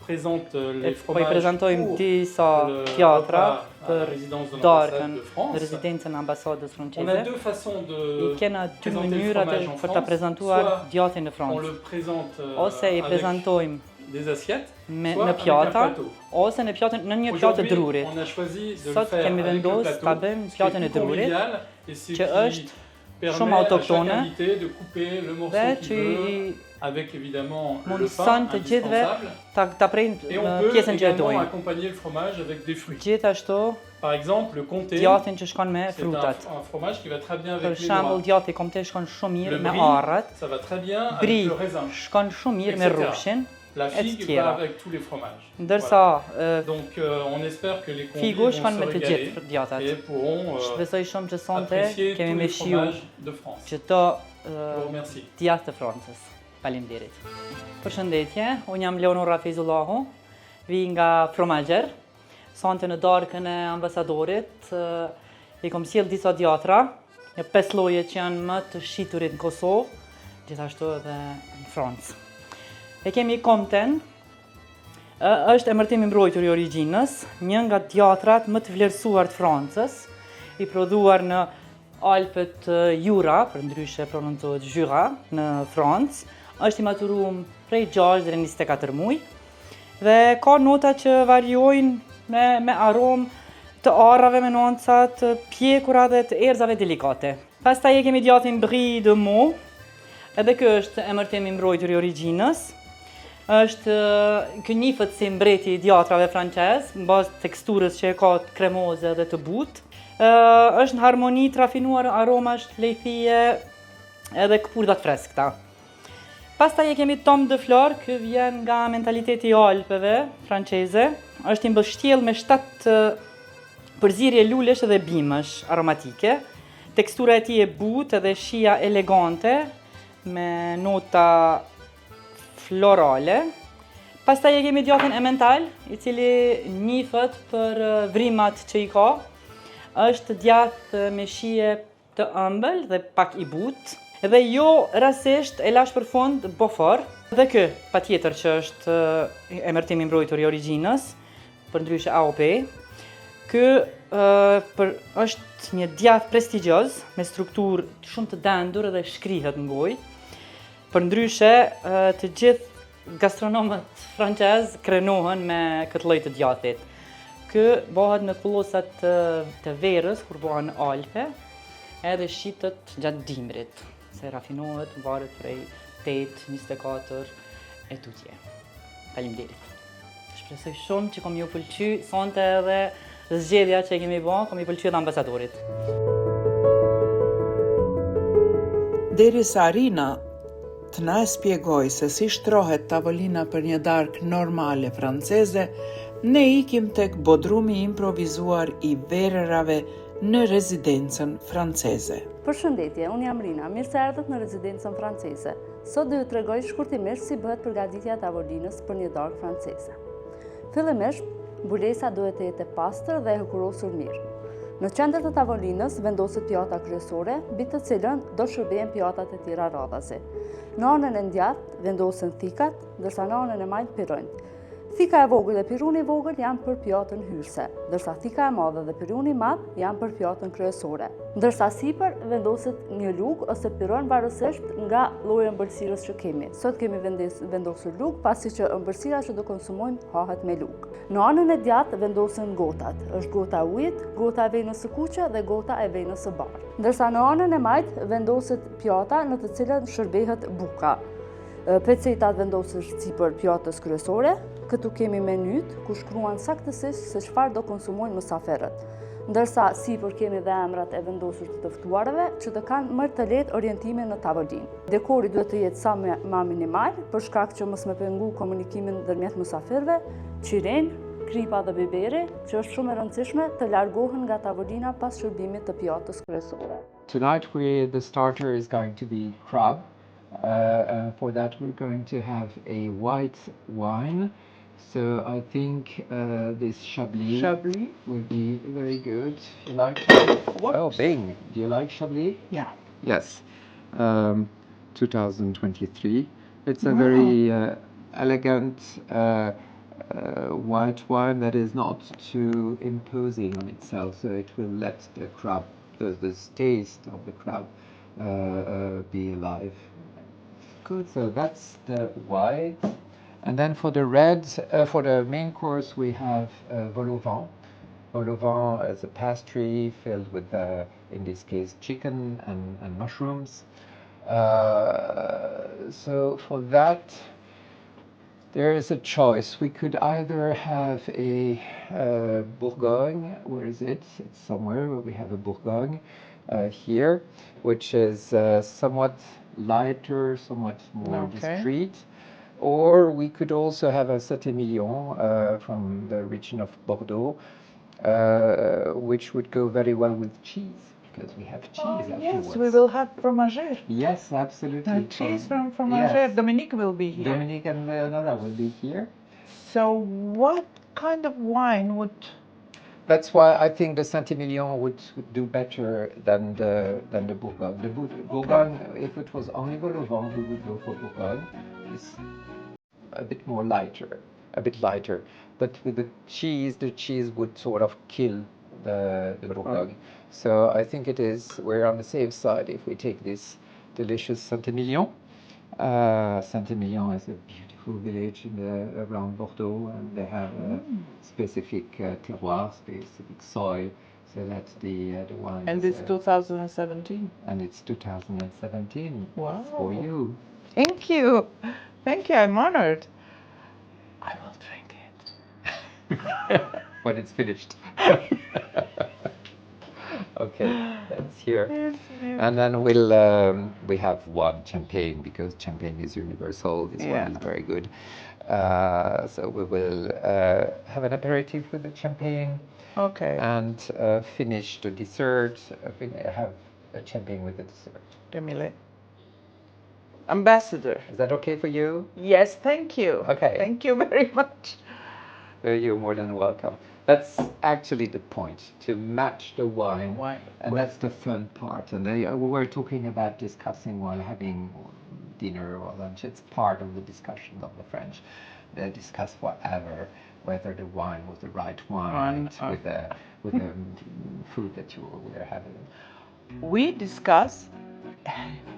présente les po i fromages prezantojmë pour disa le pjatra repas à la për résidence de darkën l'ambassade de France. rezidencën e ambasadës On a franceze. deux façons I de kena dy présenter le mënyra fromage en për ta France. prezantuar Soit djathtin në on Francë. le présente Ose i avec prezantojmë des assiettes, me soit në avec un pjata, plateau. ose në një pjatë Aujourd'hui, druri. on a choisi de le Sot faire kemi avec le vendos ta plateau, bëjmë ce qui pjatën e est plus drurit, convivial et ce që qui është permet shumë à chaque autoktone invité de couper le morceau dhe qu'il që veut, i avec évidemment le mundëson pain të gjithëve indispensable. ta prejnë Et on peut pjesën që e également dojnë. accompagner le fromage avec des fruits. Gjithashtu, Par exemple, le comté, djathtin që shkon me c'est frutat. un fromage qui va très bien Për avec les shembull, noix. djati komte shkon shumë Le mirë me brie, arrat, ça va très bien avec bri le raisin. shkon shumë mirë me etc. rrushin, La e të figue va tjera. avec tous les fromages. Ndërsa Donc on espère que les convives figu vont shkon se me të régaler gjithë djathtat. et pourront Shpresoj shumë që sonte apprécier kemi tous me les shiu fromages de France. çdo Je vous remercie. djathtë të Francës. Faleminderit. Përshëndetje, unë jam Leonora Fezullahu, vi nga Fromager. Sonte në darkën e ambasadorit i kom sjell disa djatra, një 5 lloje që janë më të shiturit në Kosovë, gjithashtu edhe në Francë. E kemi Comten, është emërtimi mbrojtur i origjinës, një nga djatrat më të vlerësuar të Francës, i prodhuar në Alpët Jura, për ndryshe prononcohet Jura, në Francë, është i maturuar prej 6 deri në 24 muaj dhe ka nota që variojnë me aromë të arrave me nuanca të pjekura dhe të erëzave delikate. Pastaj e kemi djatin Brie de Meaux, edhe ky është emërtimi mbrojtur i origjinës. Është ky njihet si mbreti i djatrave francez, në bazë teksturës që e ka të kremoze dhe të butë. Është në harmoni të rafinuar aromash të lejthije edhe këpurdha të freskëta. Pastaj e kemi Tom de Flor, ky vjen nga mentaliteti i Alpeve franceze. Është i mbështjell me 7 përzierje lulesh dhe bimësh aromatike. Tekstura e tij e butë dhe shija elegante me nota florale. Pastaj e kemi djatin Emmental, i cili njihet për vrimat që i ka. Është djath me shije të ëmbël dhe pak i butë. Dhe jo rastisht e lash për fund Beaufort. Dhe ky, patjetër që është emërtimi mbrojtur i origjinës, përndryshe AOP. Ky është një djath prestigjioz me strukturë shumë të dendur dhe shkrihet në gojë. Përndryshe, të gjithë gastronomët francez krenohen me këtë lloj të djathit. Ky bëhet me kullosat të verës kur bëhen në Alpe, edhe shitet gjatë dimrit, se rafinohet, varet prej 8, 24 e tutje. Faleminderit. Shpresoj shumë që kom ju pëlqy sonte edhe zgjedhja që e kemi bën, kom i pëlqyer dhe ambasadorit. Derisa Arina të na spjegoj se si shtrohet tavolina për një darkë normale franceze, ne ikim tek bodrumi improvizuar i verërave në rezidencën franceze. Përshëndetje, unë jam Rina, mirë se erdhët në rezidencën franceze. Sot do ju tregoj shkurtimisht si bëhet përgatitja e tavolinës për një darkë franceze. Fillimisht, mbulesa duhet të jetë e pastër dhe e hekurosur mirë. Në qendër të tavolinës vendoset pjata kryesore, mbi të cilën do shërbejnë pjatat e tjera radhazi. Në anën e ndjathtë vendosen thikat, ndërsa në anën e majtë pirunjt. Thika e vogël dhe piruni i vogël janë për pjatën hyrëse, ndërsa thika e madhe dhe piruni i madh janë për pjatën kryesore. Ndërsa sipër vendoset një lugë ose piron varësisht nga lloji i ëmbëlsirës që kemi. Sot kemi vendosur lugë, pasi që ëmbëlsira që do konsumojmë hahet me lugë. Në anën e djathtë vendosen gotat. Është gota e ujit, gota e venës së kuqe dhe gota e venës së bardhë. Ndërsa në anën e majtë vendoset pjata në të cilën shërbehet buka. Pecetat vendosen sipër pjatës kryesore. Këtu kemi menyt, ku shkruan saktësisht se çfarë do konsumojnë mysaferët. Ndërsa sipër kemi dhe emrat e vendosur të ftuarëve që të kanë më të lehtë orientimin në tavolinë. Dekori duhet të jetë sa më minimal, për shkak që mos më pengu komunikimin ndërmjet mysafirëve, qiren, kripa dhe biberi, që është shumë e rëndësishme të largohen nga tavolina pas shërbimit të pjatës kryesore. Tonight the starter is going to be crab. For that we're going to have a white wine. So I think this Chablis will be very good. You like it? Oh, Bing. Do you like Chablis? Yeah. Yes. 2023. It's a very elegant white wine that is not too imposing on itself, so it will let the crab, the taste of the crab be alive. Good. So that's the white. And then for the red, for the main course, we have vol au vent. Vol au vent is a pastry filled with, in this case, chicken and mushrooms. So for that, there is a choice. We could either have a Bourgogne. Where is it? It's somewhere where we have a Bourgogne here, which is somewhat lighter, somewhat more discreet. Or we could also have a Saint-Emilion from the region of Bordeaux, which would go very well with cheese, because we have cheese afterwards. Yes, we will have fromagère. Yes, absolutely. Cheese from fromagère. Yes. Dominique will be here. Dominique and Leonora will be here. So what kind of wine would... That's why I think the Saint-Emilion would do better than the Bourgogne. The Bourgogne, if it was only Vol-au-Vent, we would go for Bourgogne. It's a bit more lighter, a bit lighter. But with the cheese would sort of kill the Bourgogne. So I think we're on the safe side if we take this delicious Saint-Emilion. Saint-Emilion is a beautiful village around Bordeaux, and they have a specific terroir, specific soil, so that the wine. And it's 2017. And it's 2017. Wow. For you. Thank you. Thank you, I'm honored. I will drink it. When it's finished. Okay, that's here. Yes, yes. And then we have one champagne, because champagne is universal. This one is very good. So we will have an aperitif with the champagne. Okay. And finish the dessert. Have a champagne with the dessert. Demile. Ambassador. Is that okay for you? Yes, thank you. Okay. Thank you very much. You're more than welcome. That's actually the point, to match the wine. And that's the fun part. And we were talking about discussing while having dinner or lunch. It's part of the discussion of the French. They discuss forever whether the wine was the right wine with the food that you were having. We discuss,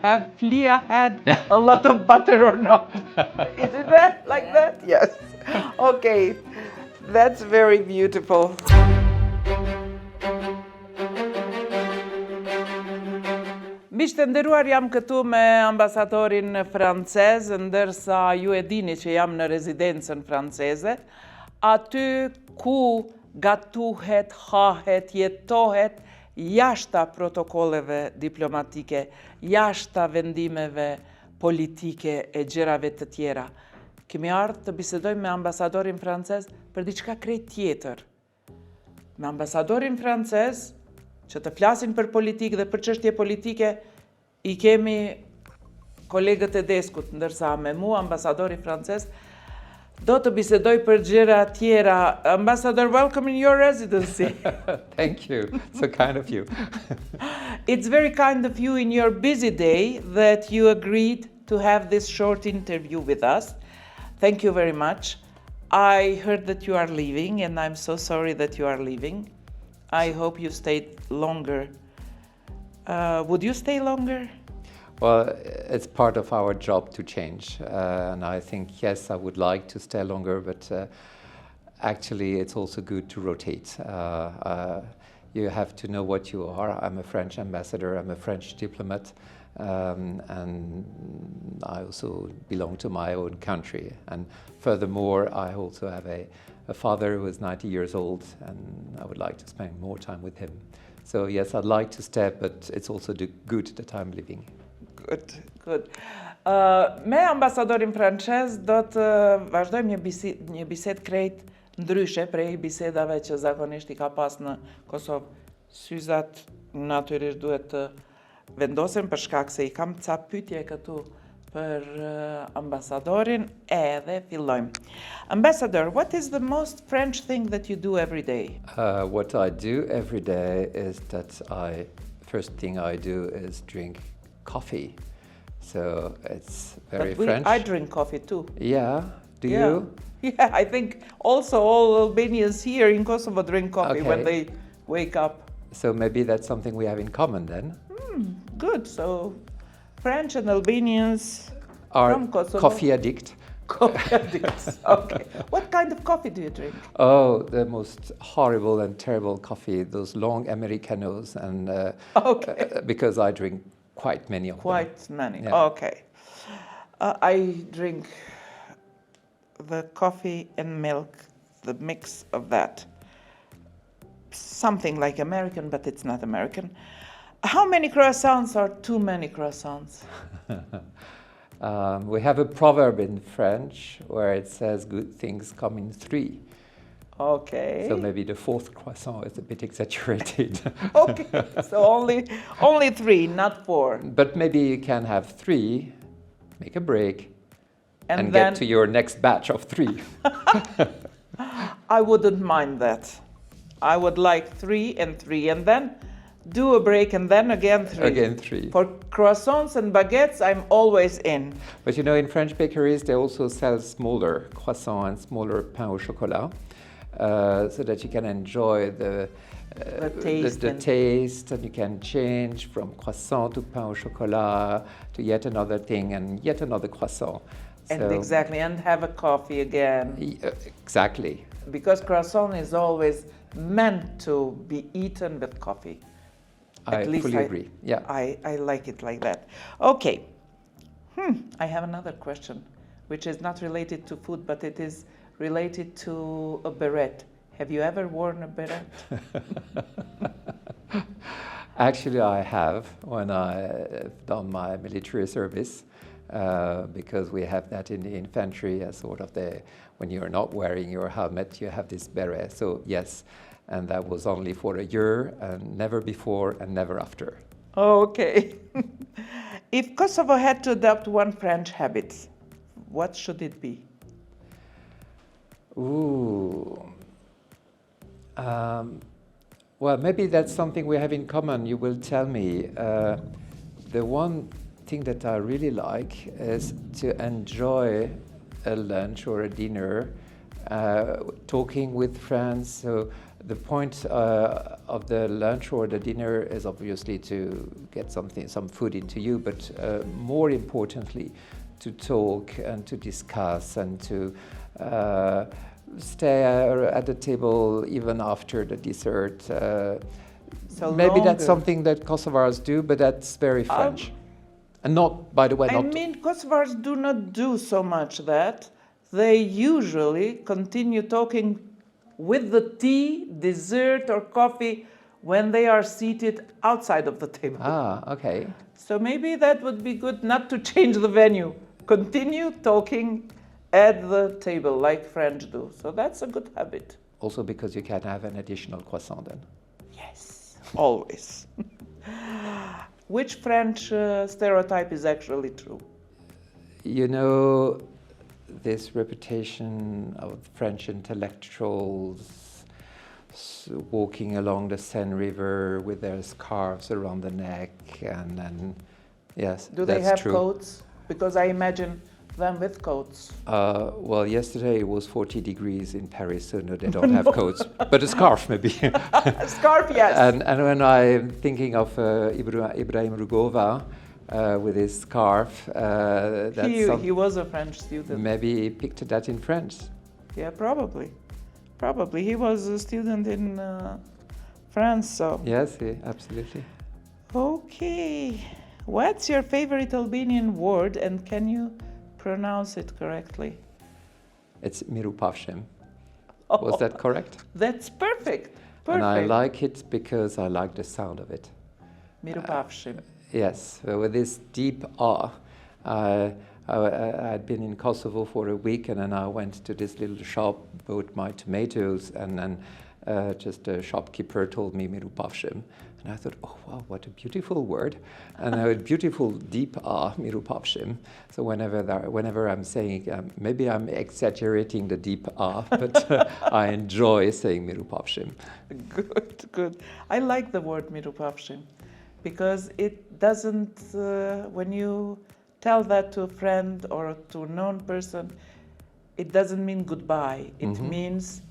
have Leah had a lot of butter or not? Is it that, like that? Yes. Okay. That's very beautiful. Miqtë nderuar, jam këtu me ambasadorin francez, ndërsa ju e dini që jam në rezidencën franceze, aty ku gatuhet, hahet, jetohet jashta protokolleve diplomatike, jashta vendimeve politike e gjërave të tjera. Kemi ardhur të bisedojmë me ambasadorin francez për diçka krejt tjetër. Me ambasadorin francez, që të flasin për politikë dhe për çështje politike, i kemi kolegët e deskut, ndërsa me mua ambasadori francez do të bisedoj për gjëra tjera. Ambassador, welcome in your residency. Thank you. So kind of you. It's very kind of you in your busy day that you agreed to have this short interview with us. Thank you very much. I heard that you are leaving, and I'm so sorry that you are leaving. I hope you stayed longer. Would you stay longer? Well, it's part of our job to change. And I think, yes, I would like to stay longer, but actually it's also good to rotate. You have to know what you are. I'm a French ambassador, I'm a French diplomat. And I also belong to my own country. And furthermore, I also have a father who is 90 years old, and I would like to spend more time with him. So yes, I'd like to stay, but it's also good that I'm leaving. Good, good. Me ambasadorin francez do të vazhdojmë një bisedë krejt ndryshe prej bisedave që zakonisht I ka pas në Kosovë. Syzat natyrisht duhet të vendosen për shkak se I kam ca pyetje këtu për ambasadorin, edhe fillojmë. Ambassador, what is the most French thing that you do every day? What I do every day is that first thing I do is drink coffee. So it's very French. I drink coffee too. Yeah, do you? Yeah, I think also all Albanians here in Kosovo drink coffee when they wake up. So maybe that's something we have in common then. Good, so French and Albanians are from Kosovo. Coffee addict. Coffee addicts, okay. What kind of coffee do you drink? Oh, the most horrible and terrible coffee, those long Americanos, and because I drink quite many of them. Quite many, yeah. Okay. I drink the coffee and milk, the mix of that. Something like American, but it's not American. How many croissants are too many croissants? We have a proverb in French where it says good things come in three. Okay. So maybe the fourth croissant is a bit exaggerated. Okay, so only 3, not 4. But maybe you can have 3, make a break, and then get to your next batch of 3. I wouldn't mind that. I would like 3 and 3, and then do a break, and then again 3. Again 3. For croissants and baguettes, I'm always in. But you know, in French bakeries, they also sell smaller croissants and smaller pain au chocolat, so that you can enjoy the taste, and you can change from croissant to pain au chocolat to yet another thing and yet another croissant. And So- exactly, and have a coffee again. Exactly. Because croissant is always meant to be eaten with coffee. I fully agree. Yeah. I like it like that. Okay. I have another question, which is not related to food, but it is related to a beret. Have you ever worn a beret? Actually, I have when I've done my military service, because we have that in the infantry as sort of when you're not wearing your helmet, you have this beret. So yes, and that was only for a year, and never before and never after. Okay. If Kosovo had to adopt one French habit, what should it be? Ooh. Well, maybe that's something we have in common. You will tell me. The one thing that I really like is to enjoy a lunch or a dinner, talking with friends. So the point of the lunch or the dinner is obviously to get some food into you, but more importantly, to talk and to discuss and to stay at the table even after the dessert. So Maybe that's longer. something that Kosovars do, but that's very French. And not, by the way, I not. mean, Kosovars do not do so much that. They usually continue talking with the tea, dessert, or coffee when they are seated outside of the table. Ah, okay. So maybe that would be good not to change the venue. Continue talking at the table like French do. So that's a good habit. Also because you can have an additional croissant then. Yes, always. Which French stereotype is actually true? You know, this reputation of French intellectuals walking along the Seine River with their scarves around the neck, and yes, Do they that's have true. coats? Because I imagine them with coats. Well, yesterday it was 40 degrees in Paris, so no, they don't have coats, but a scarf maybe. A scarf, yes. And when I'm thinking of Ibrahim Rugova with his scarf, that's He was a French student. maybe he picked that in French. Yeah, probably. Probably. He was a student in France, so. Yes, absolutely. Okay. What's your favorite Albanian word, and can you pronounce it correctly? It's Mirupafshim. Was that correct? That's perfect. Perfect. And I like it because I like the sound of it. Mirupafshim. Yes, with this deep awe. I'd been in Kosovo for a week, and then I went to this little shop, bought my tomatoes, and then just a shopkeeper told me Mirupafshim. And I thought, oh wow, what a beautiful word. And a beautiful deep awe, Mirupafshim. So whenever I'm saying, maybe I'm exaggerating the deep awe, but I enjoy saying Mirupafshim. Good, good. I like the word Mirupafshim because it doesn't, when you tell that to a friend or to a known person, it doesn't mean goodbye. It means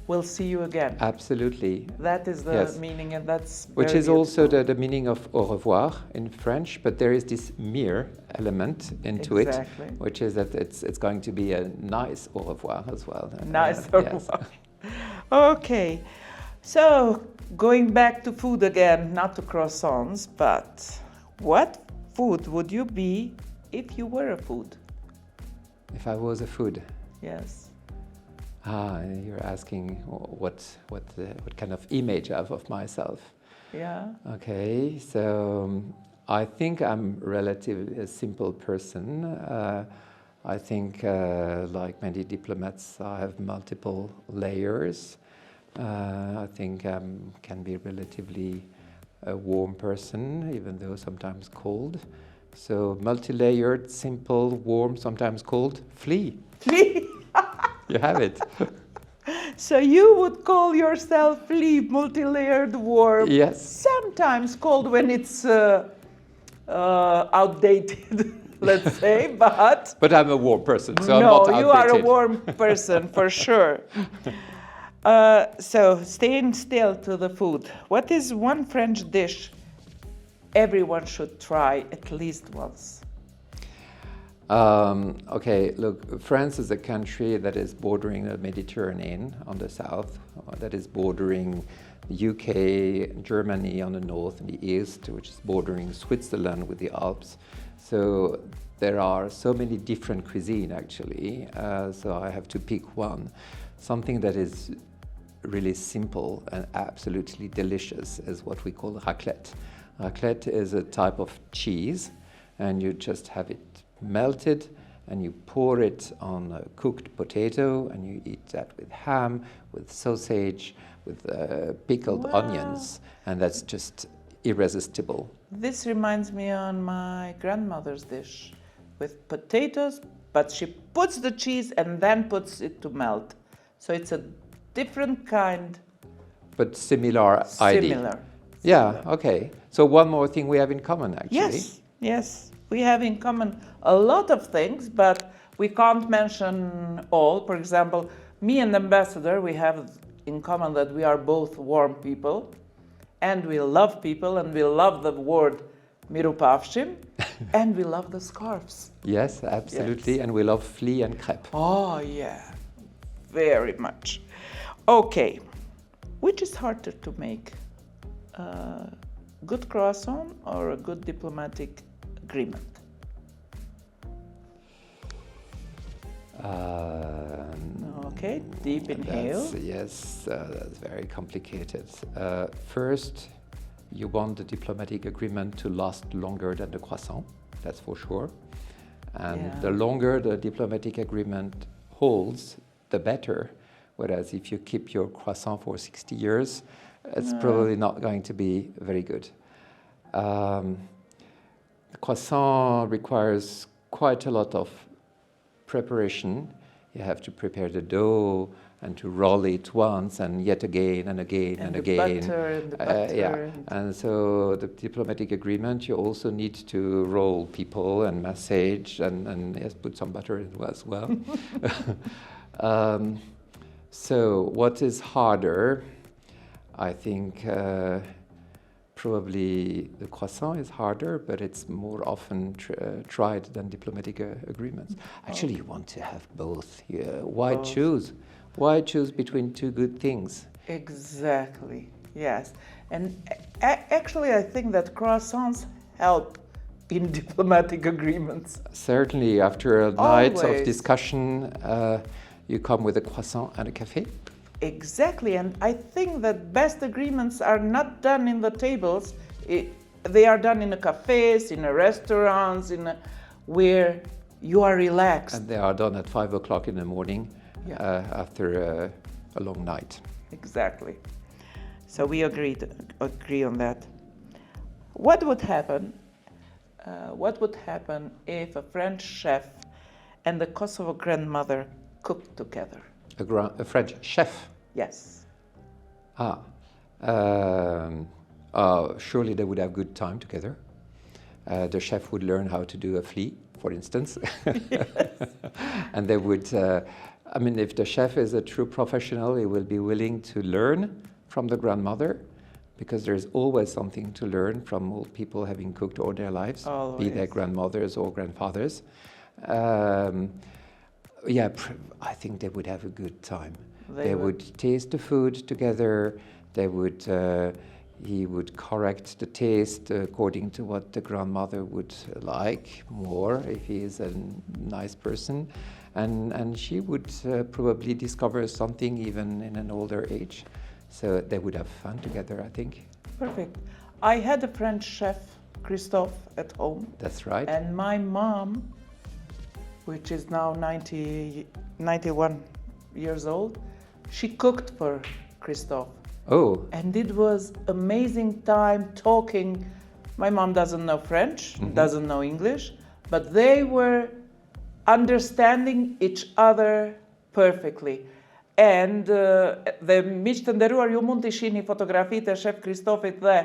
we'll see you again. Absolutely. That is the Yes. meaning, and that's Which very is also beautiful. the meaning of au revoir in French, but there is this mir element into Exactly. it, which is that it's going to be a nice au revoir as well. Nice au yes. revoir. Okay, so going back to food again, not to croissants, but what food would you be if you were a food? If I was a food, Yes. you're asking what kind of image I have of myself. Yeah. Okay, so I think I'm relatively a simple person. I think, like many diplomats, I have multiple layers. I think I can be relatively a warm person, even though sometimes cold. So multi-layered, simple, warm, sometimes cold, Flea. Flea. You have it. So you would call yourself Flea, multi-layered, warm. Yes. Sometimes cold when it's outdated, let's say, but But I'm a warm person, so I'm no, not you are a outdated. warm person for sure. So staying still to the food. What is one French dish everyone should try at least once? Okay, look, France is a country that is bordering the Mediterranean on the south, that is bordering the UK, Germany on the north and the east, which is bordering Switzerland with the Alps. So there are so many different cuisine actually, so I have to pick one. Something that is really simple and absolutely delicious is what we call raclette. Raclette is a type of cheese, and you just have it melted and you pour it on a cooked potato, and you eat that with ham, with sausage, with pickled onions, and that's just irresistible. This reminds me on my grandmother's dish with potatoes, but she puts the cheese and then puts it to melt. So it's a different kind. But similar idea. Similar. Yeah, okay. So one more thing we have in common actually. Yes, yes. We have in common a lot of things, but we can't mention all. For example, me and Ambassador, we have in common that we are both warm people, and we love people, and we love the word Miropavshim, and we love the scarves. Yes, absolutely. Yes. And we love Flea and crepe. Oh, yeah, very much. Okay, which is harder to make? A good croissant or a good diplomatic agreement? Okay, deep inhale. That's very complicated. First, you want the diplomatic agreement to last longer than the croissant, that's for sure. And Yeah. the longer the diplomatic agreement holds, the better. Whereas if you keep your croissant for 60 years, it's probably not going to be very good. The croissant requires quite a lot of preparation. You have to prepare the dough and to roll it once and yet again and again and the again. butter and the butter. Yeah, and so the diplomatic agreement, you also need to roll people and massage and yes, put some butter in as well. So what is harder? I think probably the croissant is harder, but it's more often tried than diplomatic agreements. Actually, you want to have both. Why choose? Why choose between two good things? Exactly, yes. And actually, I think that croissants help in diplomatic agreements. Certainly, after a night of Always. discussion, you come with a croissant and a café. Exactly, and I think that best agreements are not done in the tables. They are done in the cafes, in the restaurants, where you are relaxed. And they are done at 5 o'clock in the morning after a long night. Exactly. So we agree on that. What would happen? What would happen if a French chef and the Kosovo grandmother cooked together? A French chef. Yes. Surely they would have good time together. The chef would learn how to do a flea, for instance. And they would, if the chef is a true professional, he will be willing to learn from the grandmother, because there's always something to learn from old people having cooked all their lives, be they grandmothers or grandfathers. I think they would have a good time. They would taste the food together. They would, he would correct the taste according to what the grandmother would like more, if he is a nice person. And she would probably discover something even in an older age. So they would have fun together, I think. Perfect. I had a French chef Christophe at home. That's right. And my mom, which is now 91 years old, she cooked for Christophe. Oh, And it was amazing time talking. My mom doesn't know French, doesn't know English, but they were understanding each other perfectly. And dhe miq të nderuar, ju mund të shihni fotografitë e shef Kristofit dhe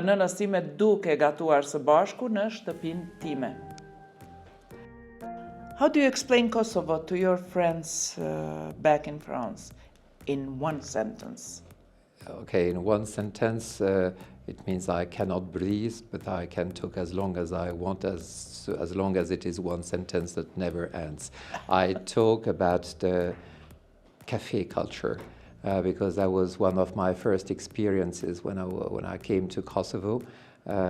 nënës time duke gatuar së bashku në shtëpinë time. How do you explain Kosovo to your friends back in France in one sentence? okay, in one sentence, it means I cannot breathe, but I can talk as long as I want, as long as it is one sentence that never ends. I talk about the cafe culture, because that was one of my first experiences when I came to Kosovo.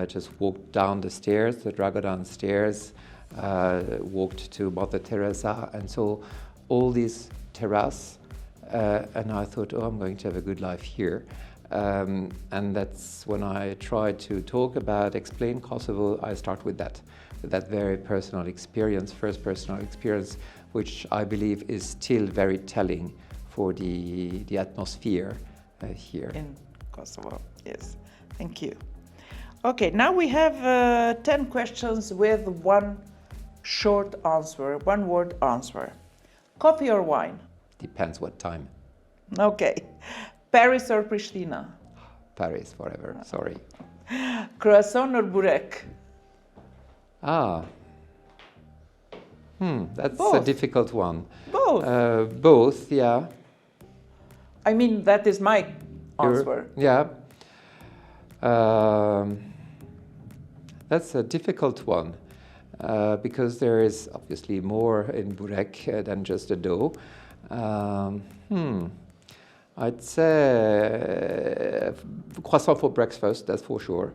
Just walked down the stairs, the Dragodan stairs, walked to Mother Teresa, and saw all these terraces. And I thought, oh, I'm going to have a good life here. And that's when I try to talk about, explain Kosovo, I start with that very personal experience, first personal experience, which I believe is still very telling for the atmosphere here. In Kosovo, yes. Thank you. Okay, now we have 10 questions with one short answer, one word answer. Coffee or wine? Depends what time. Okay. Paris or Pristina? Paris forever, sorry. Croissant or burek? That's Both. a difficult one. Both. Both, yeah. I mean, that is my answer. Yeah. That's a difficult one because there is obviously more in burek than just a dough. I'd say croissant for breakfast, that's for sure.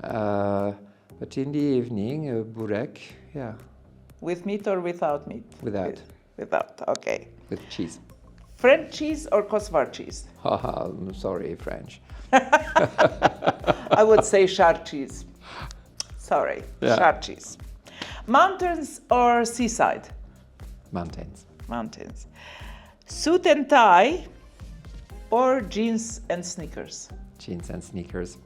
But in the evening, burek, yeah, With meat or without meat? Without. Without, okay. with cheese. French cheese or Kosovar cheese? Haha, I'm sorry, French. I would say char cheese. Sorry, Yeah. char cheese. Mountains or seaside? Mountains. Mountains. Suit and tie or jeans and sneakers? Jeans and sneakers,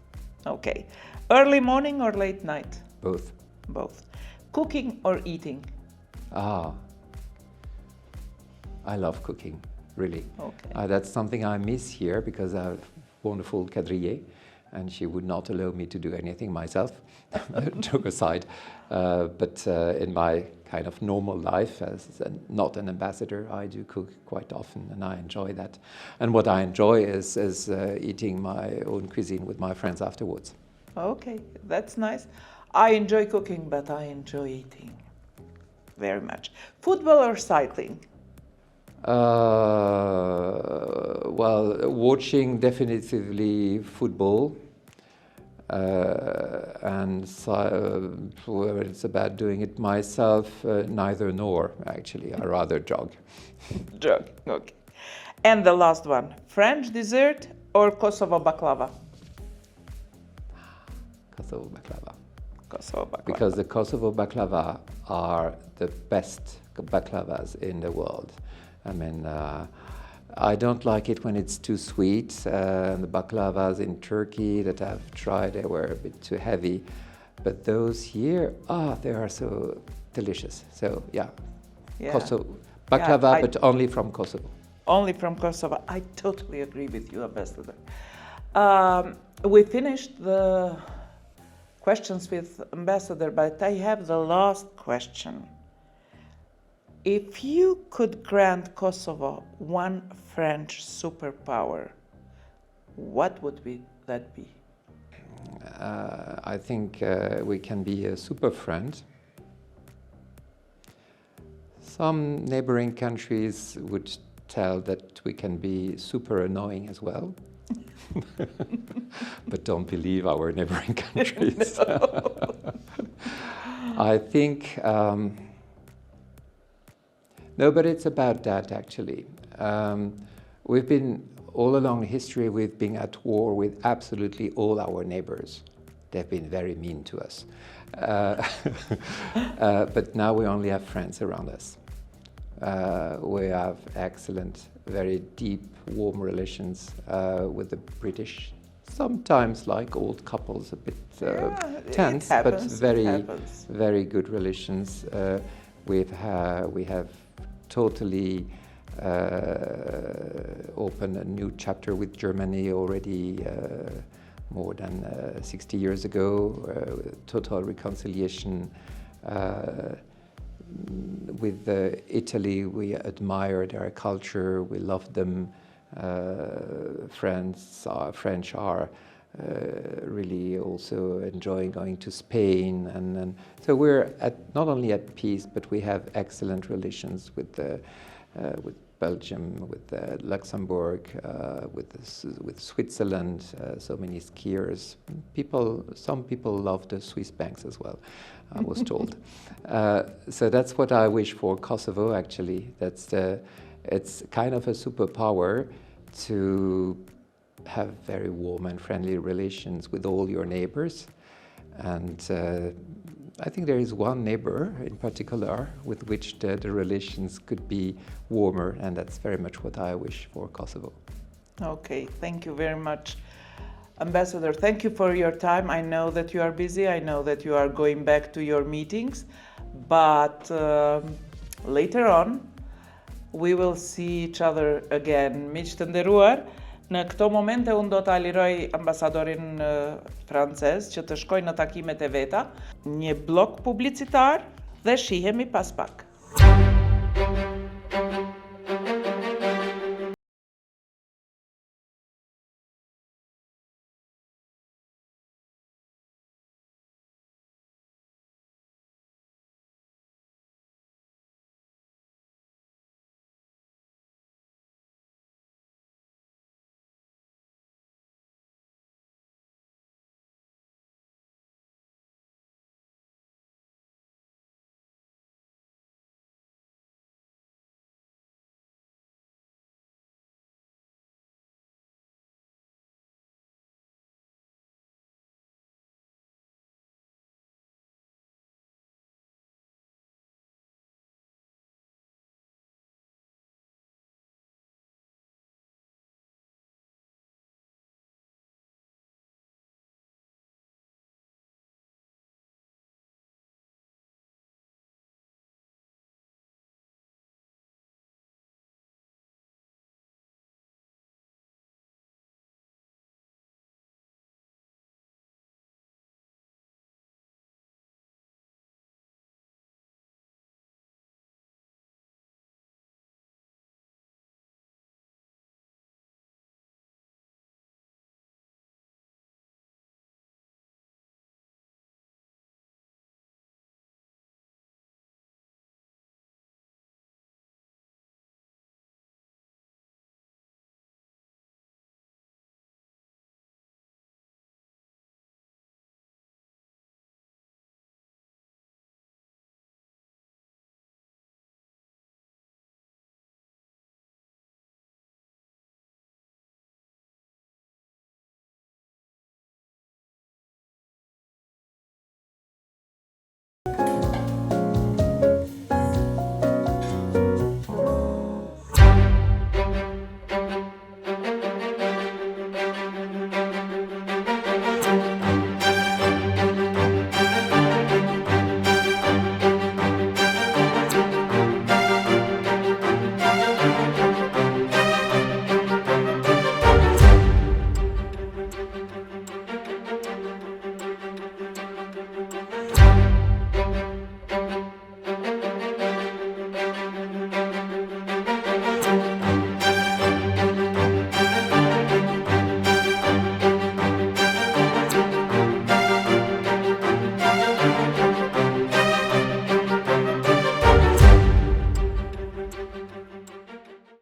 Okay. Early morning or late night? both. Both. Cooking or eating? I love cooking, really. Okay. That's something I miss here because I have wonderful quadrille and she would not allow me to do anything myself, joke aside. But in my kind of normal life as not an ambassador, I do cook quite often and I enjoy that. And what I enjoy is eating my own cuisine with my friends afterwards. Okay, that's nice. I enjoy cooking, but I enjoy eating very much. Football or cycling? Well, watching definitively football, and whether it's about doing it myself, neither nor, actually. I rather jog. Jog, okay. And the last one, French dessert or Kosovo baklava? Kosovo baklava. Kosovo baklava. Because the Kosovo baklava are the best baklavas in the world. I mean, I don't like it when it's too sweet. The baklavas in Turkey that I've tried, they were a bit too heavy. But those here, they are so delicious. So yeah, Yeah. Kosovo baklava, I- but only from Kosovo. Only from Kosovo. I totally agree with you, Ambassador. We finished the questions with Ambassador, but I have the last question. If you could grant Kosovo one French superpower, what would that be? I think we can be a super friend. Some neighboring countries would tell that we can be super annoying as well. But don't believe our neighboring countries. I think, no, but it's about that actually. We've been, all along history, we've been at war with absolutely all our neighbors. they've been very mean to us. But now we only have friends around us. We have excellent, very deep, warm relations with the British. Sometimes, like old couples, a bit tense, but very good relations. We have totally opened a new chapter with Germany already more than 60 years ago. Total reconciliation. With Italy, we admire their culture, we love them. French are really also enjoying going to Spain, and so we're not only at peace, but we have excellent relations with Belgium, with Luxembourg, with Switzerland. So many skiers. Some people love the Swiss banks as well, I was told. So that's what I wish for Kosovo. Actually, it's kind of a superpower to have very warm and friendly relations with all your neighbors. And I think there is one neighbor in particular with which the relations could be warmer, and that's very much what I wish for Kosovo. Okay, thank you very much. Ambassador, thank you for your time. I know that you are busy. I know that you are going back to your meetings, but later on we will see each other again. Miq të nderuar, në këto momente unë do ta liroj ambasadorin francez që të shkojë në takimet e veta, një blok publicitar dhe shihemi pas pak.